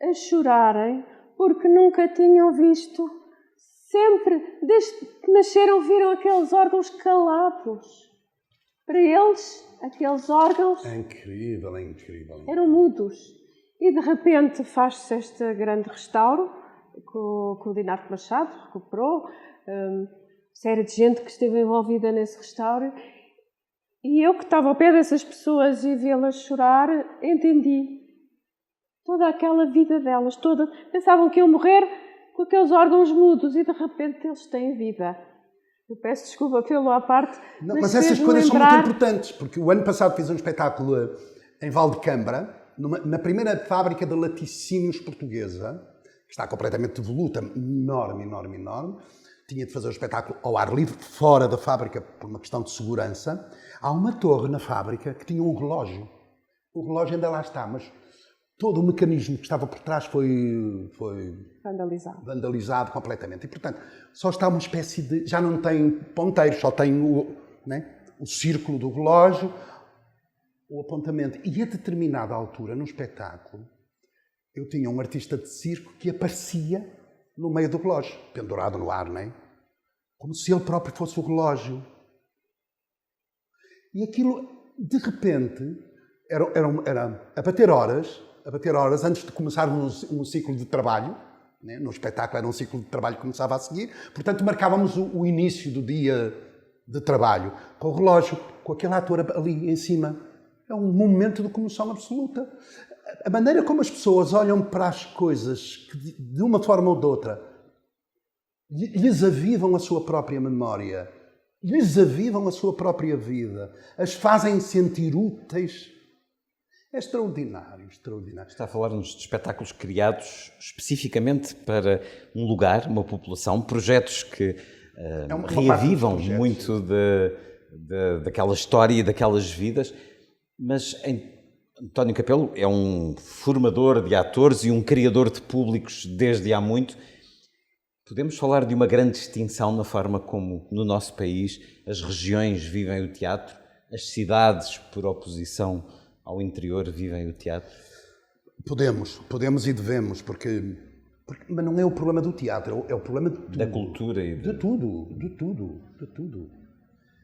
Speaker 3: a chorarem porque nunca tinham visto, sempre, desde que nasceram, viram aqueles órgãos calados. Para eles, aqueles órgãos
Speaker 2: É incrível.
Speaker 3: eram mudos. E de repente faz-se este grande restauro, que o Dinarco Machado recuperou, série de gente que esteve envolvida nesse restauro. E eu que estava ao pé dessas pessoas e vê-las chorar, entendi toda aquela vida delas, pensavam que iam morrer com aqueles órgãos mudos e de repente eles têm vida. Eu peço desculpa pelo à parte,
Speaker 2: Mas essas coisas são muito importantes, porque o ano passado fiz um espetáculo em Valdecambra, na primeira fábrica de laticínios portuguesa, que está completamente devoluta, enorme. Tinha de fazer o espetáculo ao ar livre, fora da fábrica, por uma questão de segurança. Há uma torre na fábrica que tinha um relógio. O relógio ainda lá está, mas todo o mecanismo que estava por trás foi vandalizado completamente. E, portanto, só está uma espécie de... Já não tem ponteiros, só tem o círculo do relógio, o apontamento. E a determinada altura, no espetáculo, eu tinha um artista de circo que aparecia no meio do relógio, pendurado no ar, não é? Como se ele próprio fosse o relógio. E aquilo, de repente, era a bater horas antes de começar um ciclo de trabalho, né? No espetáculo era um ciclo de trabalho que começava a seguir, portanto marcávamos o início do dia de trabalho, com o relógio, com aquele ator ali em cima. É um momento de comoção absoluta. A maneira como as pessoas olham para as coisas, que de uma forma ou de outra, lhes avivam a sua própria memória, lhes avivam a sua própria vida, as fazem sentir úteis. É extraordinário.
Speaker 1: Está a falar-nos de espetáculos criados especificamente para um lugar, uma população, projetos que reavivam muito daquela história e daquelas vidas, mas António Capelo é um formador de atores e um criador de públicos desde há muito. Podemos falar de uma grande distinção na forma como, no nosso país, as regiões vivem o teatro, as cidades, por oposição ao interior, vivem o teatro?
Speaker 2: Podemos e devemos, mas não é o problema do teatro, é o problema de tudo.
Speaker 1: Da cultura e
Speaker 2: de tudo.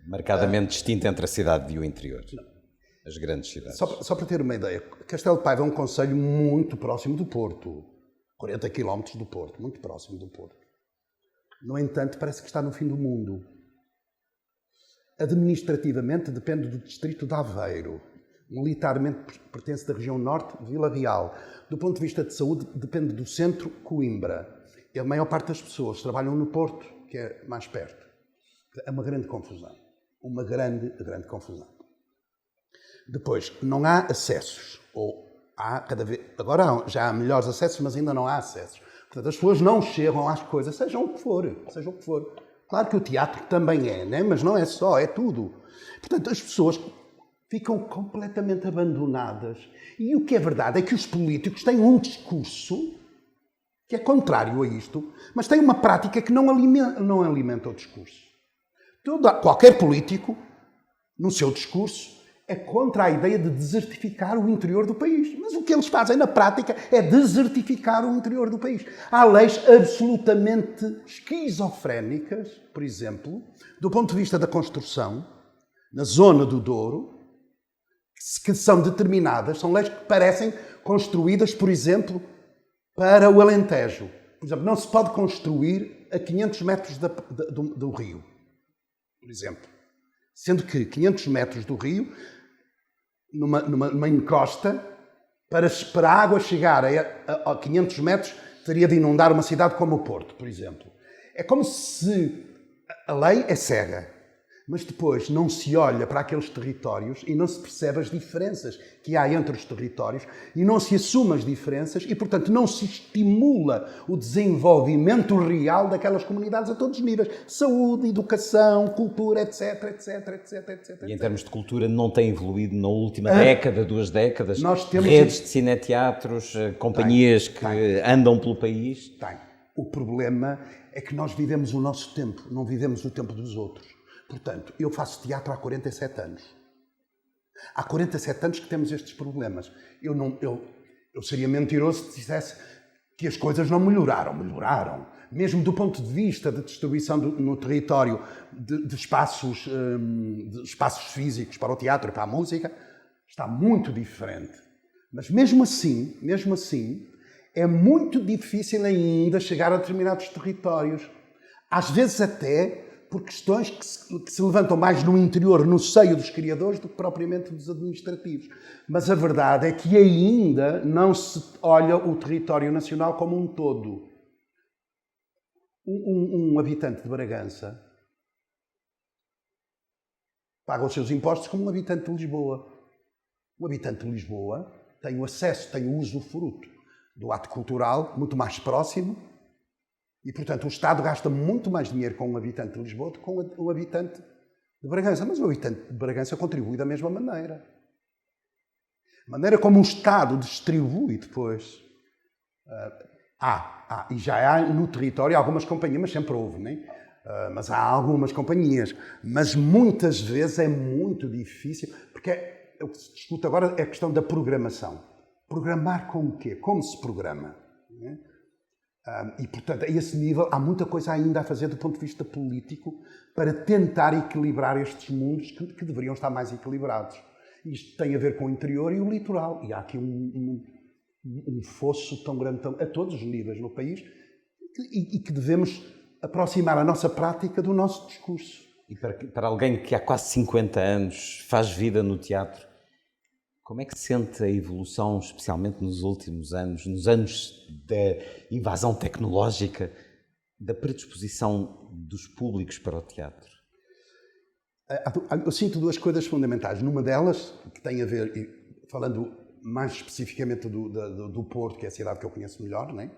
Speaker 1: Marcadamente distinta entre a cidade e o interior. As grandes cidades.
Speaker 2: Só para ter uma ideia, Castelo de Paiva é um concelho muito próximo do Porto. 40 km do Porto, muito próximo do Porto. No entanto, parece que está no fim do mundo. Administrativamente depende do distrito de Aveiro. Militarmente pertence da região norte de Vila Real. Do ponto de vista de saúde, depende do centro, Coimbra. E a maior parte das pessoas trabalham no Porto, que é mais perto. É uma grande confusão. Uma grande confusão. Depois, não há acessos. Ou há cada vez... Agora já há melhores acessos, mas ainda não há acessos. Portanto, as pessoas não chegam às coisas, seja o que for. Claro que o teatro também é, né? Mas não é só, é tudo. Portanto, as pessoas ficam completamente abandonadas. E o que é verdade é que os políticos têm um discurso que é contrário a isto, mas têm uma prática que não alimenta o discurso. Qualquer político, no seu discurso, é contra a ideia de desertificar o interior do país. Mas o que eles fazem na prática é desertificar o interior do país. Há leis absolutamente esquizofrénicas, por exemplo, do ponto de vista da construção, na zona do Douro, que são determinadas, são leis que parecem construídas, por exemplo, para o Alentejo. Por exemplo, não se pode construir a 500 metros do rio, por exemplo. Sendo que 500 metros do rio, numa encosta, para a água chegar a 500 metros, teria de inundar uma cidade como o Porto, por exemplo. É como se a lei é cega, mas depois não se olha para aqueles territórios e não se percebe as diferenças que há entre os territórios e não se assume as diferenças e, portanto, não se estimula o desenvolvimento real daquelas comunidades a todos os níveis. Saúde, educação, cultura, etc, etc, etc, etc.
Speaker 1: E em termos de cultura não tem evoluído na última década, 2 décadas?
Speaker 2: Nós temos
Speaker 1: redes de cineteatros, companhias que andam pelo país?
Speaker 2: Tem. O problema é que nós vivemos o nosso tempo, não vivemos o tempo dos outros. Portanto, eu faço teatro há 47 anos. Há 47 anos que temos estes problemas. Eu seria mentiroso se dissesse que as coisas não melhoraram. Melhoraram. Mesmo do ponto de vista de distribuição no território de espaços físicos para o teatro e para a música, está muito diferente. Mas mesmo assim, é muito difícil ainda chegar a determinados territórios. Às vezes até por questões que se levantam mais no interior, no seio dos criadores, do que propriamente dos administrativos. Mas a verdade é que ainda não se olha o território nacional como um todo. Um habitante de Bragança paga os seus impostos como um habitante de Lisboa. O habitante de Lisboa tem o acesso, tem o usufruto do ato cultural muito mais próximo. E, portanto, o Estado gasta muito mais dinheiro com um habitante de Lisboa do que com o habitante de Bragança. Mas o habitante de Bragança contribui da mesma maneira. A maneira como o Estado distribui depois. E já há no território algumas companhias, mas sempre houve, não é? Mas há algumas companhias. Mas muitas vezes é muito difícil, porque o que se discute agora é a questão da programação. Programar com o quê? Como se programa? Não é? E, portanto, a esse nível há muita coisa ainda a fazer do ponto de vista político para tentar equilibrar estes mundos que deveriam estar mais equilibrados. Isto tem a ver com o interior e o litoral. E há aqui um fosso tão grande a todos os níveis no país e que devemos aproximar a nossa prática do nosso discurso.
Speaker 1: E para alguém que há quase 50 anos faz vida no teatro, como é que sente a evolução, especialmente nos últimos anos, nos anos da invasão tecnológica, da predisposição dos públicos para o teatro?
Speaker 2: Eu sinto 2 coisas fundamentais. Numa delas, que tem a ver, falando mais especificamente do Porto, que é a cidade que eu conheço melhor, não é?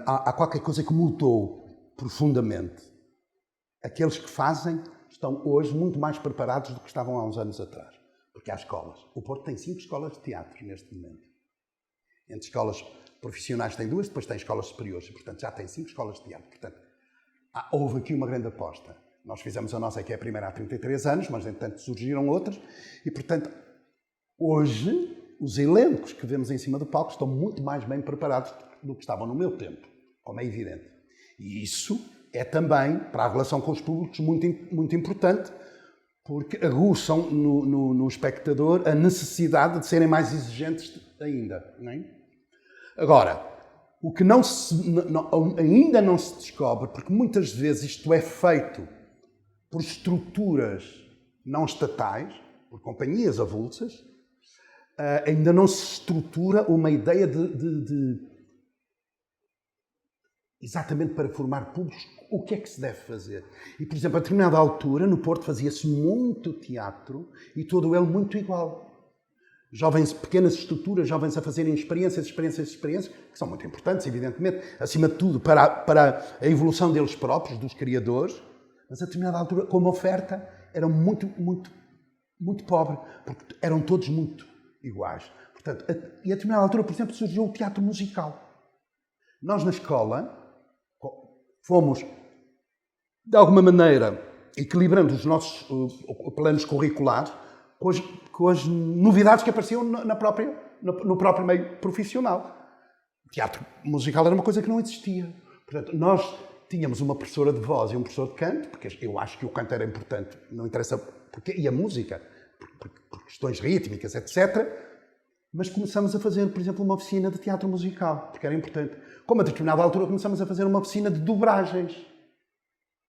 Speaker 2: Há qualquer coisa que mudou profundamente. Aqueles que fazem estão hoje muito mais preparados do que estavam há uns anos atrás. Porque há escolas. O Porto tem 5 escolas de teatro neste momento. Entre escolas profissionais tem 2, depois tem escolas superiores. E, portanto, já tem 5 escolas de teatro. Portanto, houve aqui uma grande aposta. Nós fizemos a nossa, que é a primeira há 33 anos, mas, entretanto, surgiram outras. E, portanto, hoje, os elencos que vemos em cima do palco estão muito mais bem preparados do que estavam no meu tempo, como é evidente. E isso é também, para a relação com os públicos, muito, muito importante, porque aguçam no espectador a necessidade de serem mais exigentes ainda. Não é? Agora, o que ainda não se descobre, porque muitas vezes isto é feito por estruturas não estatais, por companhias avulsas, ainda não se estrutura uma ideia exatamente para formar públicos, o que é que se deve fazer? E, por exemplo, a determinada altura, no Porto fazia-se muito teatro e todo ele muito igual. Jovens, pequenas estruturas, jovens a fazerem experiências, que são muito importantes, evidentemente, acima de tudo, para a evolução deles próprios, dos criadores, mas a determinada altura, como oferta, era muito, muito, muito pobre, porque eram todos muito iguais. Portanto, e a determinada altura, por exemplo, surgiu o teatro musical. Nós, na escola, fomos, de alguma maneira, equilibrando os nossos planos curriculares com as novidades que apareciam no próprio meio profissional. O teatro musical era uma coisa que não existia. Portanto, nós tínhamos uma professora de voz e um professor de canto, porque eu acho que o canto era importante, não interessa porque, e a música, porque questões rítmicas, etc. Mas começamos a fazer, por exemplo, uma oficina de teatro musical, porque era importante. Como a determinada altura começamos a fazer uma oficina de dobragens,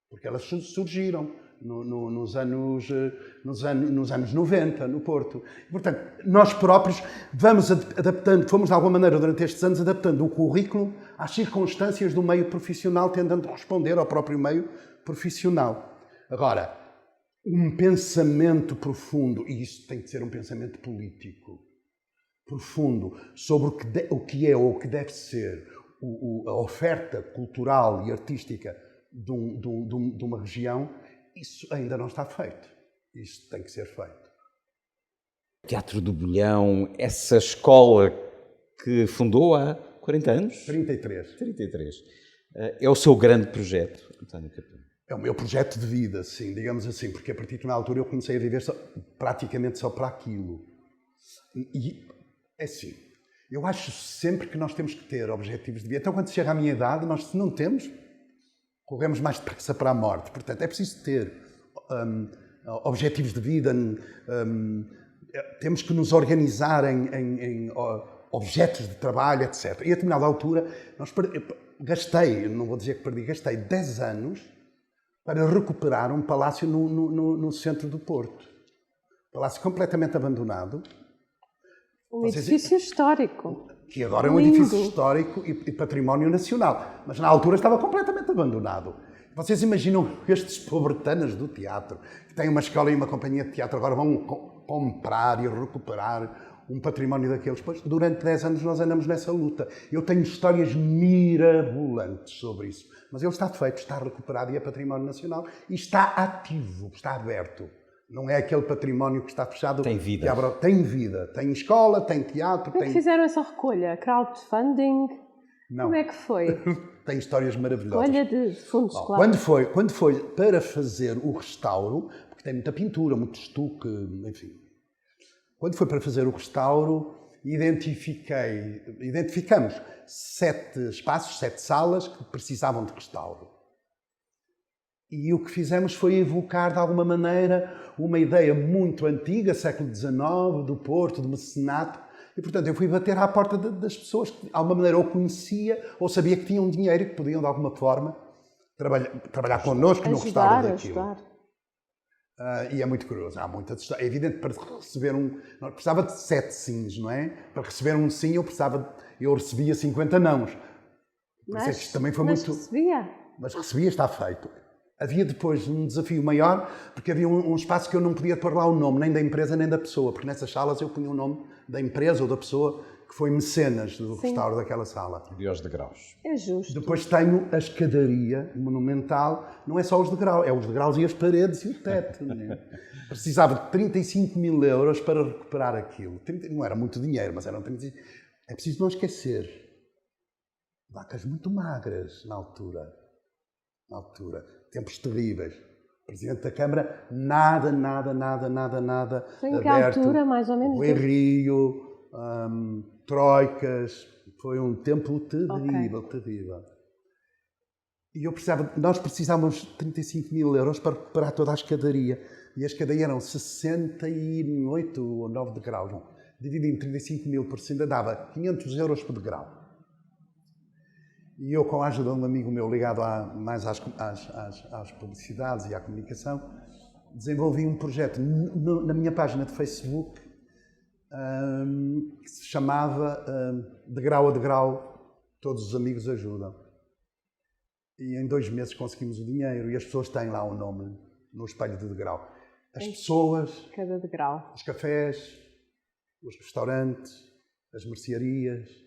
Speaker 2: porque elas surgiram nos anos 90, no Porto. E, portanto, nós próprios vamos adaptando, fomos de alguma maneira durante estes anos adaptando o currículo às circunstâncias do meio profissional, tentando responder ao próprio meio profissional. Agora, um pensamento profundo, e isso tem que ser um pensamento político, profundo, sobre o que é ou o que deve ser a oferta cultural e artística de uma região, isso ainda não está feito. Isso tem que ser feito.
Speaker 1: Teatro do Bolhão, essa escola que fundou há 40 anos?
Speaker 2: 33.
Speaker 1: 33. É o seu grande projeto, António Capelo?
Speaker 2: É o meu projeto de vida, sim, digamos assim, porque a partir de uma altura eu comecei a viver praticamente só para aquilo. E, é assim, eu acho sempre que nós temos que ter objetivos de vida. Então, quando chega à minha idade, nós, se não temos, corremos mais depressa para a morte. Portanto, é preciso ter objetivos de vida, temos que nos organizar em objetos de trabalho, etc. E a determinada altura, gastei 10 anos para recuperar um palácio no centro do Porto. Palácio completamente abandonado.
Speaker 3: Um edifício histórico.
Speaker 2: Que agora é um edifício histórico e património nacional. Mas na altura estava completamente abandonado. Vocês imaginam estes pobretanas do teatro, que têm uma escola e uma companhia de teatro, agora vão comprar e recuperar um património daqueles? Pois, durante 10 anos nós andamos nessa luta. Eu tenho histórias mirabolantes sobre isso. Mas ele está feito, está recuperado e é património nacional e está ativo, está aberto. Não é aquele património que está fechado.
Speaker 1: Tem vida.
Speaker 2: Tem vida. Tem escola, tem teatro.
Speaker 3: Como é que fizeram essa recolha? Crowdfunding?
Speaker 2: Não.
Speaker 3: Como é que foi?
Speaker 2: Tem histórias maravilhosas.
Speaker 3: Recolha de fundos, claro.
Speaker 2: Quando foi para fazer o restauro, porque tem muita pintura, muito estuque, enfim. Quando foi para fazer o restauro, identificamos 7 espaços, 7 salas que precisavam de restauro. E o que fizemos foi evocar, de alguma maneira, uma ideia muito antiga, século XIX, do Porto, do mecenato. E, portanto, eu fui bater à porta das pessoas que, de alguma maneira, ou conhecia, ou sabia que tinham dinheiro e que podiam, de alguma forma, trabalhar connosco no restauro daquilo. E é muito curioso. Há muitas histórias. É evidente que para receber não, precisava de 7 sims, não é? Para receber um sim, eu recebia 50 nãos.
Speaker 3: Mas
Speaker 2: também foi muito...
Speaker 3: recebia?
Speaker 2: Mas recebia, está feito. Havia depois um desafio maior, porque havia um espaço que eu não podia pôr lá o nome, nem da empresa, nem da pessoa, porque nessas salas eu punha o nome da empresa ou da pessoa que foi mecenas do restauro daquela sala.
Speaker 1: E aos degraus.
Speaker 3: É justo.
Speaker 2: Depois tenho a escadaria monumental, não é só os degraus, é os degraus e as paredes e o teto. Né? Precisava de 35 mil euros para recuperar aquilo. Não era muito dinheiro, mas eram 35. É preciso não esquecer. Vacas muito magras na altura. Tempos terríveis. O Presidente da Câmara, nada
Speaker 3: Em que
Speaker 2: aberto.
Speaker 3: altura, mais ou menos?
Speaker 2: Rui Rio, troicas. Foi um tempo terrível. E nós precisávamos de 35 mil euros para recuperar toda a escadaria. E a escadaria eram 68 ou 9 degraus. Dividido em 35 mil por cima, dava 500 euros por degrau. E eu, com a ajuda de um amigo meu ligado mais às publicidades e à comunicação, desenvolvi um projeto na minha página de Facebook que se chamava Degrau a Degrau, Todos os Amigos Ajudam. E em 2 meses conseguimos o dinheiro e as pessoas têm lá o nome no espelho de degrau. As pessoas,
Speaker 3: cada degrau.
Speaker 2: os cafés, os restaurantes, as mercearias.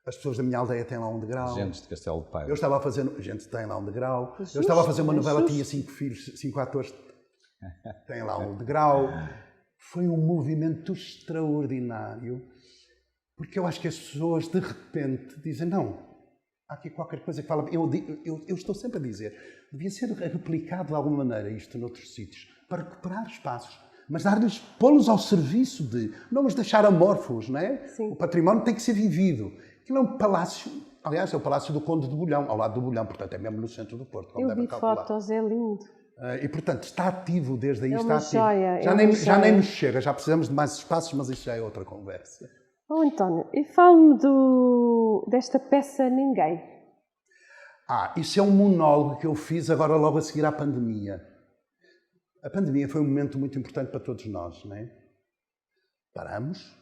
Speaker 2: As pessoas da minha aldeia têm lá um degrau.
Speaker 1: Gentes de Castelo de Paiva.
Speaker 2: Eu estava a fazer... Gente, tem lá um degrau. Eu estava a fazer uma novela, tinha 5 filhos, 5 atores. Tem lá um degrau. Foi um movimento extraordinário. Porque eu acho que as pessoas, de repente, dizem, não, há aqui qualquer coisa que fala... Eu estou sempre a dizer, devia ser replicado de alguma maneira isto noutros sítios, para recuperar espaços. Mas pô-los ao serviço de... Não os deixar amorfos, não é?
Speaker 3: Sim.
Speaker 2: O património tem que ser vivido. Aquilo é um palácio, aliás, é o Palácio do Conde de Bolhão, ao lado do Bolhão, portanto é mesmo no centro do Porto.
Speaker 3: Eu vi fotos, é lindo.
Speaker 2: E, portanto, está ativo desde aí,
Speaker 3: É
Speaker 2: está
Speaker 3: uma
Speaker 2: ativo.
Speaker 3: joia,
Speaker 2: Já,
Speaker 3: é
Speaker 2: nem,
Speaker 3: uma
Speaker 2: já nem
Speaker 3: joia.
Speaker 2: nos chega, já precisamos de mais espaços, mas isso já é outra conversa.
Speaker 3: Oh, António, e fale-me desta peça Ninguém.
Speaker 2: Isso é um monólogo que eu fiz agora logo a seguir à pandemia. A pandemia foi um momento muito importante para todos nós, não é? Paramos,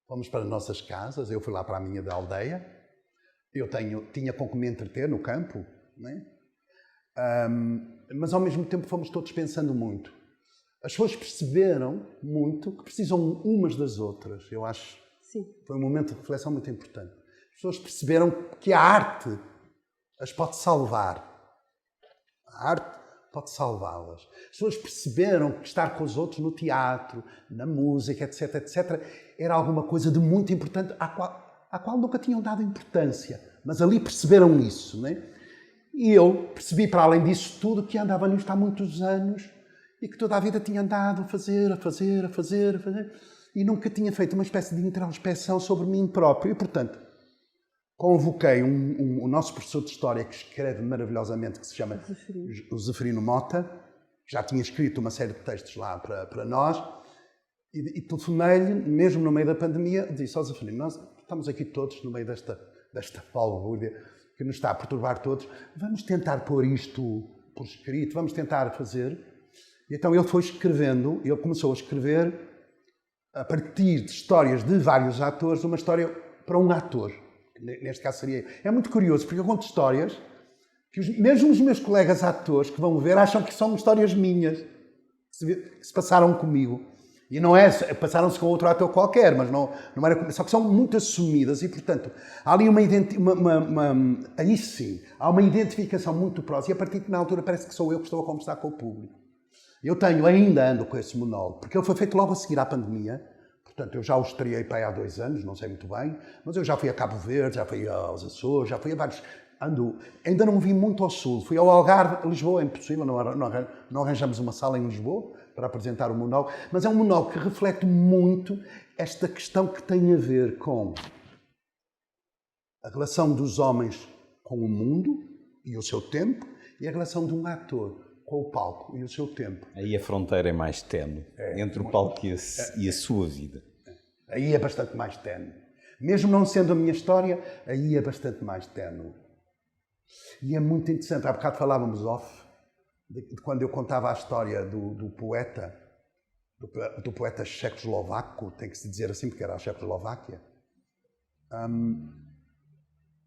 Speaker 2: fomos para as nossas casas, eu fui lá para a minha da aldeia, tinha com que me entreter no campo, não é? Mas ao mesmo tempo fomos todos pensando muito. As pessoas perceberam muito que precisam umas das outras, eu acho.
Speaker 3: Sim.
Speaker 2: Foi um momento de reflexão muito importante. As pessoas perceberam que a arte as pode salvar. A arte pode salvá-las. As pessoas perceberam que estar com os outros no teatro, na música, etc., etc., era alguma coisa de muito importante à qual nunca tinham dado importância. Mas ali perceberam isso, não é? E eu percebi, para além disso tudo, que andava nisto há muitos anos e que toda a vida tinha andado a fazer, e nunca tinha feito uma espécie de introspecção sobre mim próprio. E, portanto, convoquei o nosso professor de História, que escreve maravilhosamente, que se chama o Zeferino Mota, que já tinha escrito uma série de textos lá para nós, e telefonei-lhe, mesmo no meio da pandemia, disse ao Zeferino: nós estamos aqui todos no meio desta balbúrdia que nos está a perturbar todos, vamos tentar pôr isto por escrito, vamos tentar fazer. E então ele foi escrevendo, ele começou a escrever, a partir de histórias de vários atores, uma história para um ator. Neste caso seria... É muito curioso, porque eu conto histórias que mesmo os meus colegas atores que vão ver acham que são histórias minhas, que se passaram comigo. E não é, passaram-se com outro ator qualquer, mas não era... Só que são muito assumidas e, portanto, há ali aí sim, há uma identificação muito próxima e a partir de na altura parece que sou eu que estou a conversar com o público. Eu ainda ando com esse monólogo, porque ele foi feito logo a seguir à pandemia. Portanto, eu já o estreiei para aí há 2 anos, não sei muito bem, mas eu já fui a Cabo Verde, já fui aos Açores, já fui a vários... Ainda não vim muito ao Sul. Fui ao Algarve, Lisboa, é impossível, não arranjamos uma sala em Lisboa para apresentar o monólogo, mas é um monólogo que reflete muito esta questão que tem a ver com a relação dos homens com o mundo e o seu tempo e a relação de um ator com o palco e o seu tempo.
Speaker 1: Aí a fronteira é mais tenue entre o palco e a sua vida.
Speaker 2: Aí é bastante mais tenue. Mesmo não sendo a minha história, aí é bastante mais tenue. E é muito interessante. Há bocado falávamos de quando eu contava a história do poeta checoslovaco, tem que se dizer assim porque era a Checoslováquia,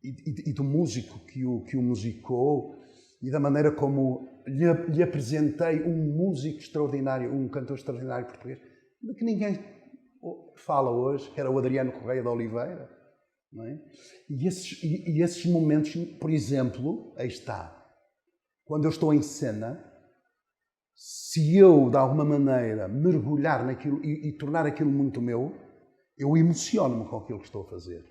Speaker 2: e do músico que o musicou e da maneira como lhe apresentei um músico extraordinário, um cantor extraordinário português, de que ninguém fala hoje, que era o Adriano Correia de Oliveira. Não é? E esses momentos, por exemplo, aí está. Quando eu estou em cena, se eu, de alguma maneira, mergulhar naquilo e tornar aquilo muito meu, eu emociono-me com aquilo que estou a fazer.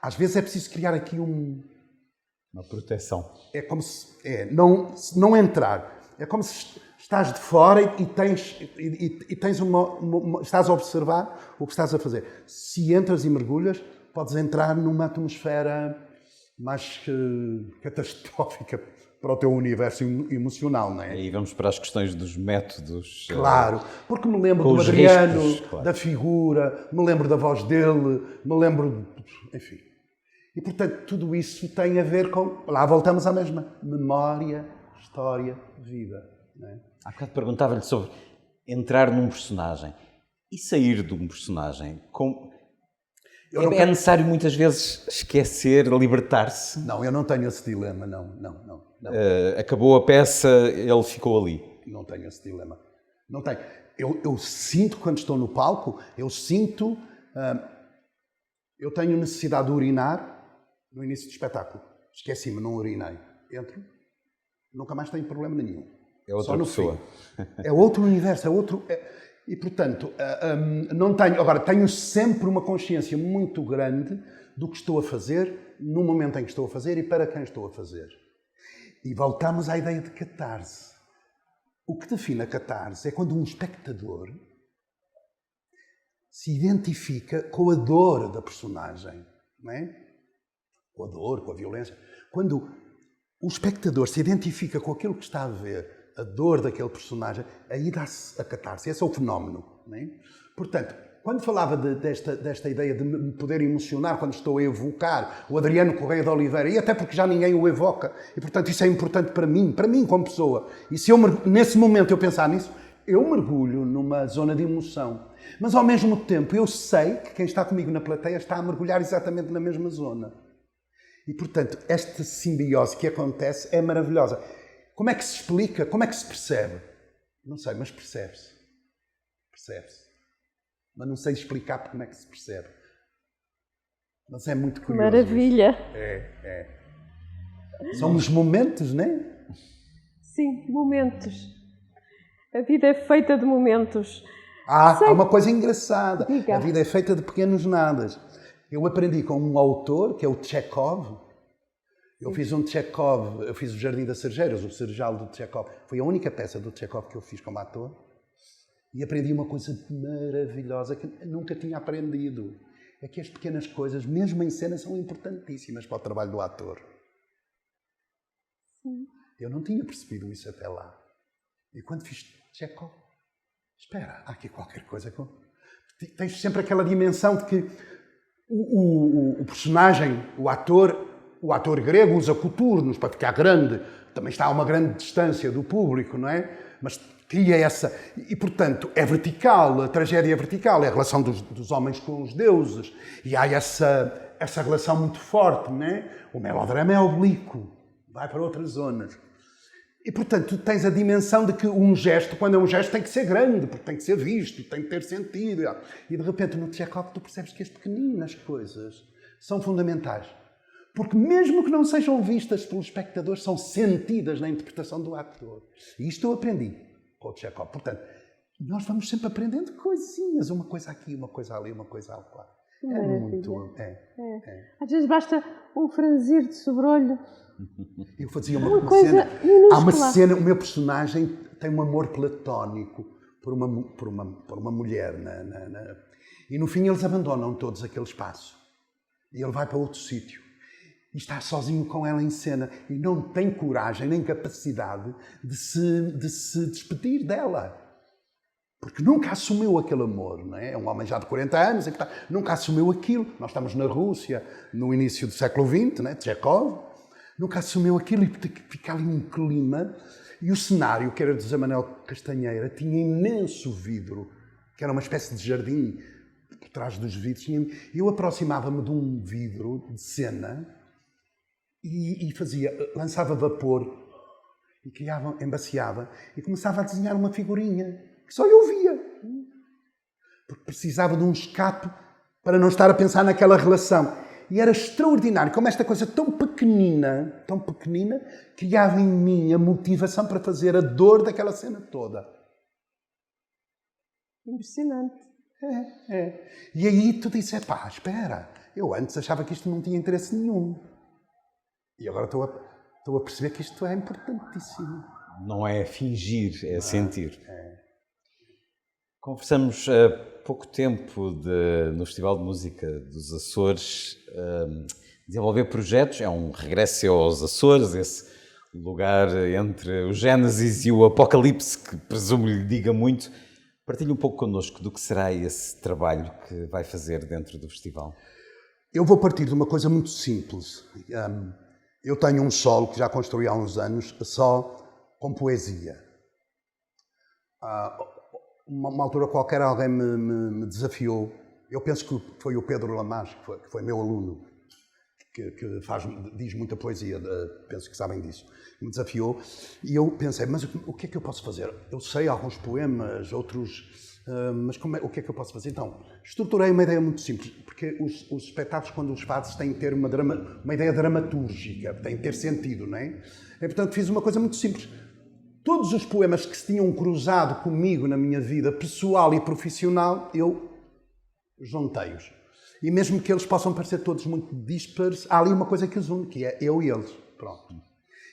Speaker 2: Às vezes é preciso criar aqui
Speaker 1: uma proteção.
Speaker 2: É como se não entrar. É como se estás de fora e tens estás a observar o que estás a fazer. Se entras e mergulhas, podes entrar numa atmosfera mais catastrófica para o teu universo emocional, não é?
Speaker 1: Aí vamos para as questões dos métodos.
Speaker 2: Claro, porque me lembro
Speaker 1: com
Speaker 2: do
Speaker 1: os
Speaker 2: Adriano,
Speaker 1: riscos, claro.
Speaker 2: da figura, me lembro da voz dele, me lembro... Enfim. E, portanto, tudo isso tem a ver com... Lá voltamos à mesma. Memória, história, vida. Não é?
Speaker 1: Há bocado perguntava-lhe sobre entrar num personagem e sair de um personagem. É necessário muitas vezes esquecer, libertar-se?
Speaker 2: Não, eu não tenho esse dilema, não.
Speaker 1: Acabou a peça, ele ficou ali?
Speaker 2: Não tenho esse dilema. Não tenho. Eu sinto, quando estou no palco, eu tenho necessidade de urinar no início do espetáculo. Esqueci-me, não urinei. Entro, nunca mais tenho problema nenhum.
Speaker 1: É outra pessoa.
Speaker 2: É outro universo, é outro... E, portanto, não tenho... Agora, tenho sempre uma consciência muito grande do que estou a fazer, no momento em que estou a fazer e para quem estou a fazer. E voltamos à ideia de catarse. O que define a catarse é quando um espectador se identifica com a dor da personagem, não é? Com a dor, com a violência. Quando o espectador se identifica com aquilo que está a ver, a dor daquele personagem, aí dá-se a catarse. Esse é o fenómeno. Não é? Portanto, quando falava desta ideia de me poder emocionar quando estou a evocar o Adriano Correia de Oliveira, e até porque já ninguém o evoca, e portanto isso é importante para mim como pessoa. E se eu, nesse momento eu pensar nisso, eu mergulho numa zona de emoção. Mas ao mesmo tempo eu sei que quem está comigo na plateia está a mergulhar exatamente na mesma zona. E portanto esta simbiose que acontece é maravilhosa. Como é que se explica? Como é que se percebe? Não sei, mas percebe-se. Percebe-se. Mas não sei explicar como é que se percebe. Mas é muito curioso.
Speaker 3: Maravilha.
Speaker 2: É. São os momentos, não é?
Speaker 3: Sim, momentos. A vida é feita de momentos.
Speaker 2: Há uma coisa engraçada.
Speaker 3: Diga.
Speaker 2: A vida é feita de pequenos nadas. Eu aprendi com um autor, que é o Chekhov. Eu fiz um Chekhov, eu fiz o Jardim das Cerejeiras, o Cerejal do Chekhov. Foi a única peça do Chekhov que eu fiz como ator. E aprendi uma coisa maravilhosa que nunca tinha aprendido. É que as pequenas coisas, mesmo em cena, são importantíssimas para o trabalho do ator.
Speaker 3: Sim.
Speaker 2: Eu não tinha percebido isso até lá. E quando fiz Chekhov, espera, há aqui qualquer coisa. Tens sempre aquela dimensão de que o personagem, o ator grego usa coturnos para ficar grande. Também está a uma grande distância do público, não é? Mas cria essa... E, portanto, é vertical, a tragédia é vertical, é a relação dos homens com os deuses. E há essa relação muito forte, não é? O melodrama é oblíquo, vai para outras zonas. E, portanto, tu tens a dimensão de que um gesto, quando é um gesto, tem que ser grande, porque tem que ser visto, tem que ter sentido. E, de repente, no Chekhov, tu percebes que as pequeninas coisas são fundamentais. Porque mesmo que não sejam vistas pelo espectador, são sentidas na interpretação do ator. E isto eu aprendi com o Chekhov. Portanto, nós vamos sempre aprendendo coisinhas, uma coisa aqui, uma coisa ali, uma coisa lá. É muito...
Speaker 3: Às vezes basta um franzir de sobrolho.
Speaker 2: Eu fazia uma
Speaker 3: coisa
Speaker 2: cena.
Speaker 3: minúscula.
Speaker 2: Há uma cena, o meu personagem tem um amor platónico por uma mulher. E no fim eles abandonam todos aquele espaço. E ele vai para outro sítio. E está sozinho com ela em cena. E não tem coragem nem capacidade de se despedir dela. Porque nunca assumiu aquele amor, não é? É um homem já de 40 anos, e nunca assumiu aquilo. Nós estamos na Rússia, no início do século XX, né? Chekhov. Nunca assumiu aquilo e fica ali um clima. E o cenário, que era de José Manuel Castanheira, tinha imenso vidro, que era uma espécie de jardim por trás dos vidros. E eu aproximava-me de um vidro de cena e lançava vapor e embaciava e começava a desenhar uma figurinha que só eu via. Porque precisava de um escape para não estar a pensar naquela relação. E era extraordinário como esta coisa tão pequenina, criava em mim a motivação para fazer a dor daquela cena toda.
Speaker 3: Impressionante.
Speaker 2: E aí tu disse, espera, eu antes achava que isto não tinha interesse nenhum. E agora estou a perceber que isto é importantíssimo.
Speaker 1: Não é fingir, é sentir. Conversamos há pouco tempo no Festival de Música dos Açores, desenvolver projetos, é um regresso aos Açores, esse lugar entre o Gênesis e o Apocalipse, que presumo lhe diga muito. Partilhe um pouco connosco do que será esse trabalho que vai fazer dentro do festival.
Speaker 2: Eu vou partir de uma coisa muito simples. Eu tenho um solo que já construí há uns anos, só com poesia. Uma altura qualquer alguém me desafiou. Eu penso que foi o Pedro Lamas, que foi meu aluno, que diz muita poesia, penso que sabem disso. Me desafiou e eu pensei, mas o que é que eu posso fazer? Eu sei alguns poemas, outros, mas o que é que eu posso fazer? Então, estruturei uma ideia muito simples, porque os espetáculos, quando os fazes, têm que ter uma ideia dramatúrgica, têm que ter sentido, não é? E, portanto, fiz uma coisa muito simples. Todos os poemas que se tinham cruzado comigo na minha vida pessoal e profissional, eu juntei-os. E mesmo que eles possam parecer todos muito dispares, há ali uma coisa que os une, que é eu e eles. Pronto.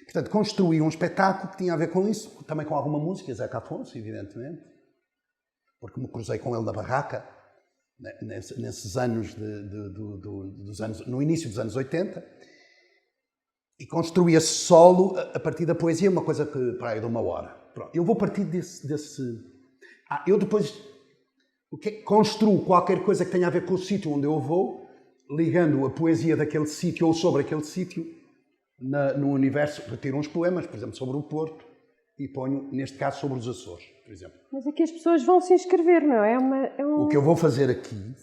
Speaker 2: Portanto, construí um espetáculo que tinha a ver com isso, também com alguma música, Zeca Afonso, evidentemente, porque me cruzei com ele na barraca, nesses anos, no início dos anos 80, e construí esse solo a partir da poesia, uma coisa que para aí de 1 hora. Pronto, eu vou partir desse... eu depois construo qualquer coisa que tenha a ver com o sítio onde eu vou, ligando a poesia daquele sítio ou sobre aquele sítio no universo. Retiro uns poemas, por exemplo, sobre o Porto e ponho, neste caso, sobre os Açores, por exemplo.
Speaker 3: Mas aqui as pessoas vão se inscrever, não é?
Speaker 2: O que eu vou fazer aqui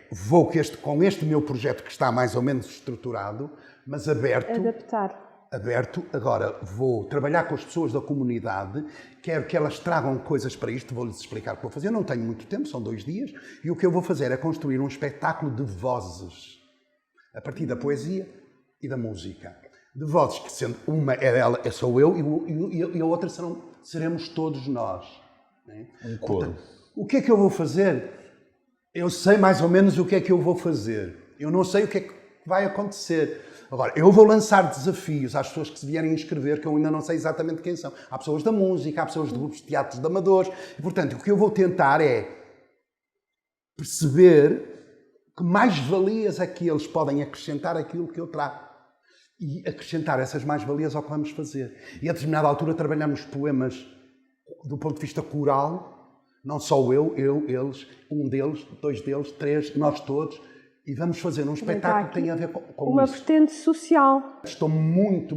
Speaker 2: vou com este meu projeto que está mais ou menos estruturado, mas aberto, agora vou trabalhar com as pessoas da comunidade, quero que elas tragam coisas para isto, vou-lhes explicar o que vou fazer, eu não tenho muito tempo, são 2 dias, e o que eu vou fazer é construir um espetáculo de vozes, a partir da poesia e da música. De vozes, que sendo uma sou eu e a outra seremos todos nós. Né?
Speaker 1: Um coro.
Speaker 2: Portanto, o que é que eu vou fazer? Eu sei mais ou menos o que é que eu vou fazer. Eu não sei o que é que vai acontecer. Agora, eu vou lançar desafios às pessoas que se vierem inscrever, que eu ainda não sei exatamente quem são. Há pessoas da música, há pessoas de grupos de teatros de amadores. E, portanto, o que eu vou tentar é perceber que mais-valias é que eles podem acrescentar aquilo que eu trago. E acrescentar essas mais-valias ao que vamos fazer. E a determinada altura trabalhamos poemas do ponto de vista coral, não só eu, eles, um deles, 2 deles, 3, nós todos, e vamos fazer um espetáculo que tem a ver com
Speaker 3: uma
Speaker 2: isso.
Speaker 3: vertente social.
Speaker 2: Estou muito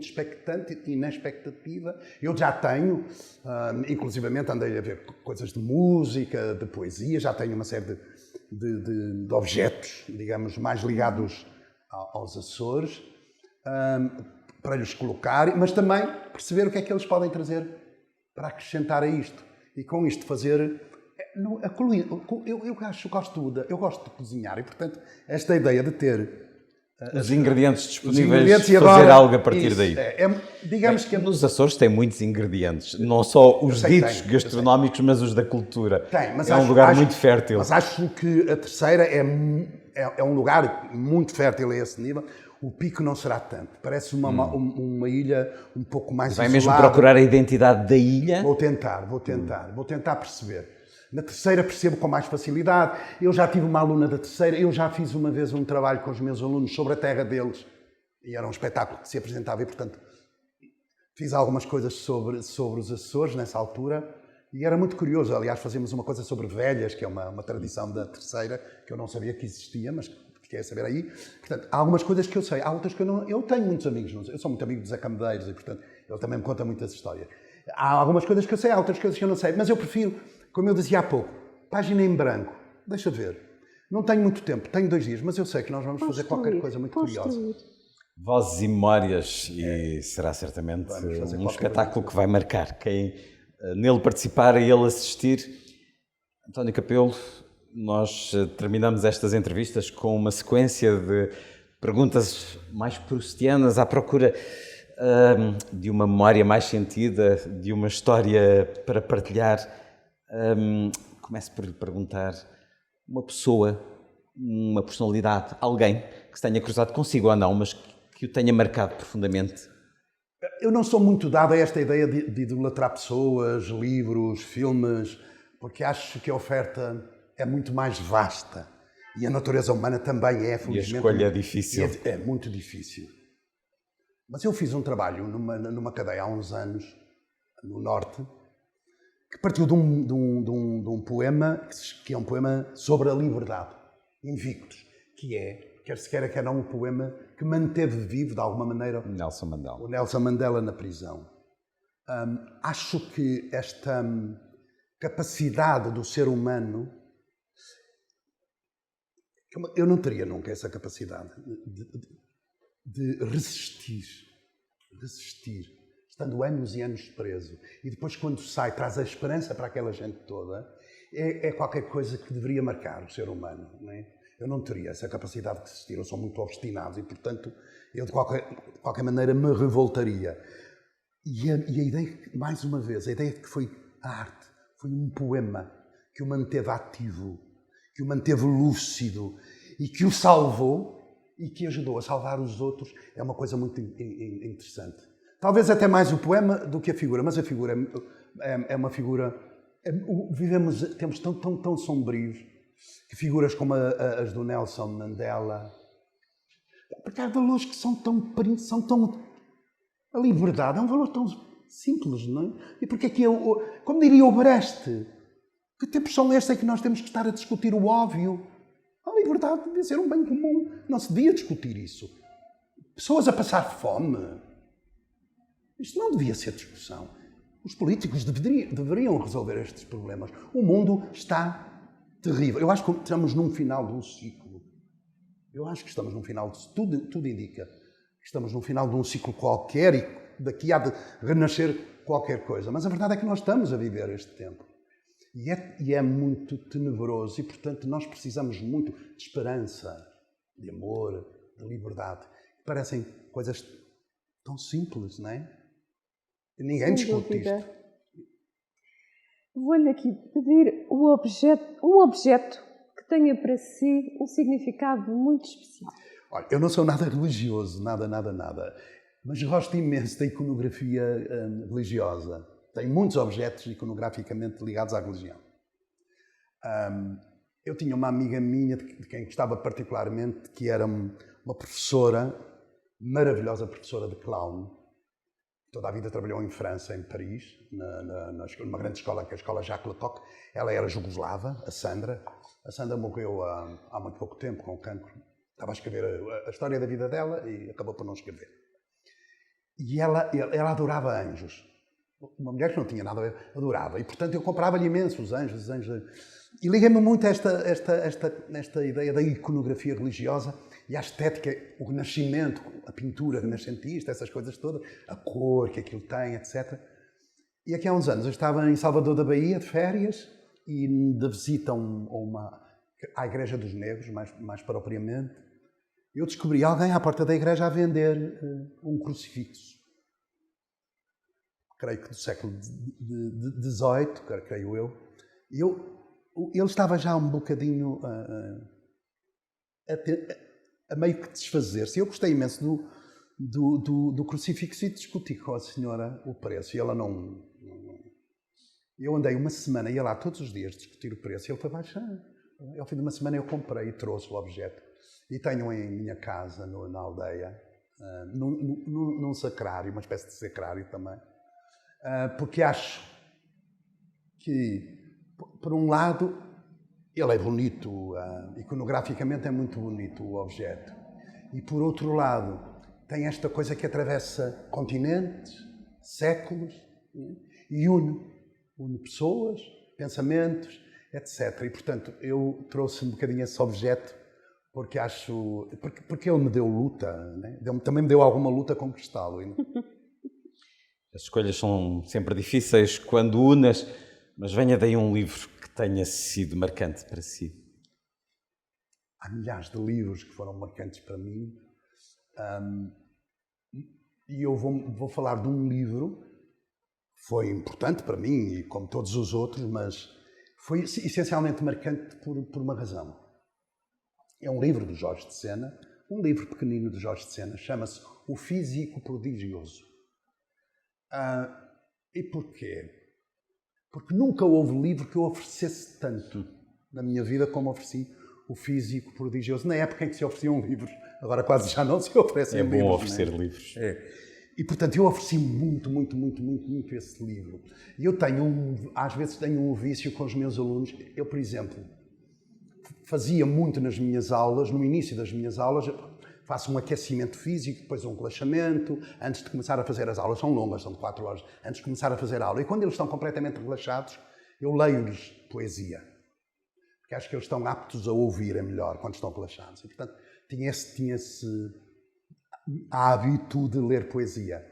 Speaker 2: expectante e na expectativa. Eu já tenho, inclusivamente andei a ver coisas de música, de poesia, já tenho uma série de objetos, digamos, mais ligados aos Açores, para lhes colocar, mas também perceber o que é que eles podem trazer para acrescentar a isto. E com isto fazer... Eu gosto de cozinhar e, portanto, esta ideia de ter...
Speaker 1: Os ingredientes disponíveis e fazer algo a partir daí.
Speaker 2: Digamos que...
Speaker 1: Nos Açores tem muitos ingredientes, não só os ditos gastronómicos, mas os da cultura.
Speaker 2: Mas
Speaker 1: é um lugar muito fértil.
Speaker 2: Mas acho que a Terceira é um lugar muito fértil a esse nível. O Pico não será tanto. Parece uma ilha um pouco mais isolada.
Speaker 1: Vai mesmo procurar a identidade da ilha?
Speaker 2: Vou tentar perceber. Na Terceira percebo com mais facilidade. Eu já tive uma aluna da Terceira, eu já fiz uma vez um trabalho com os meus alunos sobre a terra deles. E era um espetáculo que se apresentava e, portanto, fiz algumas coisas sobre os Açores nessa altura. E era muito curioso. Aliás, fazíamos uma coisa sobre velhas, que é uma tradição da Terceira, que eu não sabia que existia, mas fiquei a saber aí. Portanto, há algumas coisas que eu sei, há outras que eu não... Eu tenho muitos amigos, eu sou muito amigo de Zé Camedeiros e, portanto, ele também me conta muitas histórias. Há algumas coisas que eu sei, há outras coisas que eu não sei, mas eu prefiro, como eu dizia há pouco, página em branco, deixa ver. Não tenho muito tempo, tenho 2 dias, mas eu sei que nós vamos fazer qualquer coisa muito curiosa.
Speaker 1: Vozes e memórias, e será certamente um espetáculo que vai marcar quem nele participar e ele assistir. António Capelo, nós terminamos estas entrevistas com uma sequência de perguntas mais proustianas à procura de uma memória mais sentida, de uma história para partilhar. Começo por lhe perguntar uma pessoa, uma personalidade, alguém que se tenha cruzado consigo ou não, mas que o tenha marcado profundamente.
Speaker 2: Eu não sou muito dado a esta ideia de idolatrar pessoas, livros, filmes, porque acho que a oferta é muito mais vasta. E a natureza humana também é, felizmente.
Speaker 1: E a escolha é difícil.
Speaker 2: É muito difícil. Mas eu fiz um trabalho numa cadeia há uns anos, no Norte, que partiu de um poema, que é um poema sobre a liberdade, Invictus, que é, quer se queira, que era um poema que manteve vivo, de alguma maneira,
Speaker 1: Nelson Mandela.
Speaker 2: O Nelson Mandela na prisão. Acho que esta capacidade do ser humano, eu não teria nunca essa capacidade de resistir, estando anos e anos preso, e depois quando sai traz a esperança para aquela gente toda, é qualquer coisa que deveria marcar o ser humano, não é? Eu não teria essa capacidade de resistir, eu sou muito obstinado e, portanto, eu de qualquer maneira me revoltaria. E a ideia, mais uma vez, a ideia de que foi a arte, foi um poema que o manteve ativo, que o manteve lúcido e que o salvou e que ajudou a salvar os outros, é uma coisa muito interessante. Talvez até mais o poema do que a figura, mas a figura é uma figura... Vivemos tempos tão sombrios que figuras como as do Nelson Mandela, porque há valores que são tão... A liberdade é um valor Simples, não é? E porque é que como diria o Brecht, que tempos são estes em que nós temos que estar a discutir o óbvio? A liberdade devia ser um bem comum. Não se devia discutir isso. Pessoas a passar fome. Isto não devia ser discussão. Os políticos deveriam resolver estes problemas. O mundo está terrível. Eu acho que estamos num final de um ciclo. Eu acho que estamos num final de... Tudo indica que estamos num final de um ciclo qualquer e daqui há de renascer qualquer coisa. Mas a verdade é que nós estamos a viver este tempo. E é muito tenebroso e, portanto, nós precisamos muito de esperança, de amor, de liberdade. Parecem coisas tão simples, não é? E ninguém discute isto.
Speaker 3: Vou-lhe aqui pedir um objeto que tenha para si um significado muito especial.
Speaker 2: Olha, eu não sou nada religioso, nada. Mas gosto imenso da iconografia religiosa. Tem muitos objetos iconograficamente ligados à religião. Eu tinha uma amiga minha, de quem gostava particularmente, que era uma professora, maravilhosa professora de clown. Toda a vida trabalhou em França, em Paris, numa grande escola, que é a Escola Jacques Lecoq. Ela era jugoslava, a Sandra. A Sandra morreu há muito pouco tempo, com cancro. Estava a escrever a história da vida dela e acabou por não escrever. E ela adorava anjos. Uma mulher que não tinha nada a ver, adorava. E, portanto, eu comprava-lhe imenso os anjos. E liguei-me muito a esta ideia da iconografia religiosa e à estética, o renascimento, a pintura renascentista, essas coisas todas, a cor que aquilo tem, etc. E aqui há uns anos eu estava em Salvador da Bahia, de férias, e de visita à Igreja dos Negros, mais propriamente. Eu descobri alguém à porta da igreja a vender um crucifixo. Creio que do século XVIII, creio eu. E ele estava já um bocadinho a meio que desfazer-se. Eu gostei imenso do crucifixo e discuti com a senhora o preço. E ela não... Eu andei uma semana, ia lá todos os dias discutir o preço e ele foi baixando. Ao fim de uma semana eu comprei e trouxe o objeto. E tenho em minha casa, na aldeia, num sacrário, uma espécie de sacrário também. Porque acho que, por um lado, ele é bonito, iconograficamente é muito bonito o objeto. E, por outro lado, tem esta coisa que atravessa continentes, séculos, e une pessoas, pensamentos, etc. E, portanto, eu trouxe um bocadinho esse objeto porque ele me deu luta, né? Também me deu alguma luta conquistá-lo.
Speaker 1: As escolhas são sempre difíceis quando unas, mas venha daí um livro que tenha sido marcante para si.
Speaker 2: Há milhares de livros que foram marcantes para mim. E eu vou falar de um livro que foi importante para mim, e como todos os outros, mas foi essencialmente marcante por uma razão. É um livro do Jorge de Sena, um livro pequenino do Jorge de Sena, chama-se O Físico Prodigioso. E porquê? Porque nunca houve livro que eu oferecesse tanto na minha vida como ofereci O Físico Prodigioso. Na época em que se ofereciam livros, agora quase já não se oferecem livros.
Speaker 1: É bom oferecer livros.
Speaker 2: E, portanto, eu ofereci muito esse livro. E eu às vezes tenho um vício com os meus alunos. Eu, por exemplo, fazia muito nas minhas aulas, no início das minhas aulas, faço um aquecimento físico, depois um relaxamento, antes de começar a fazer as aulas. São longas, são de 4 horas, antes de começar a fazer a aula. E quando eles estão completamente relaxados, eu leio-lhes poesia. Porque acho que eles estão aptos a ouvir melhor quando estão relaxados. E, portanto, tinha esse hábito de ler poesia.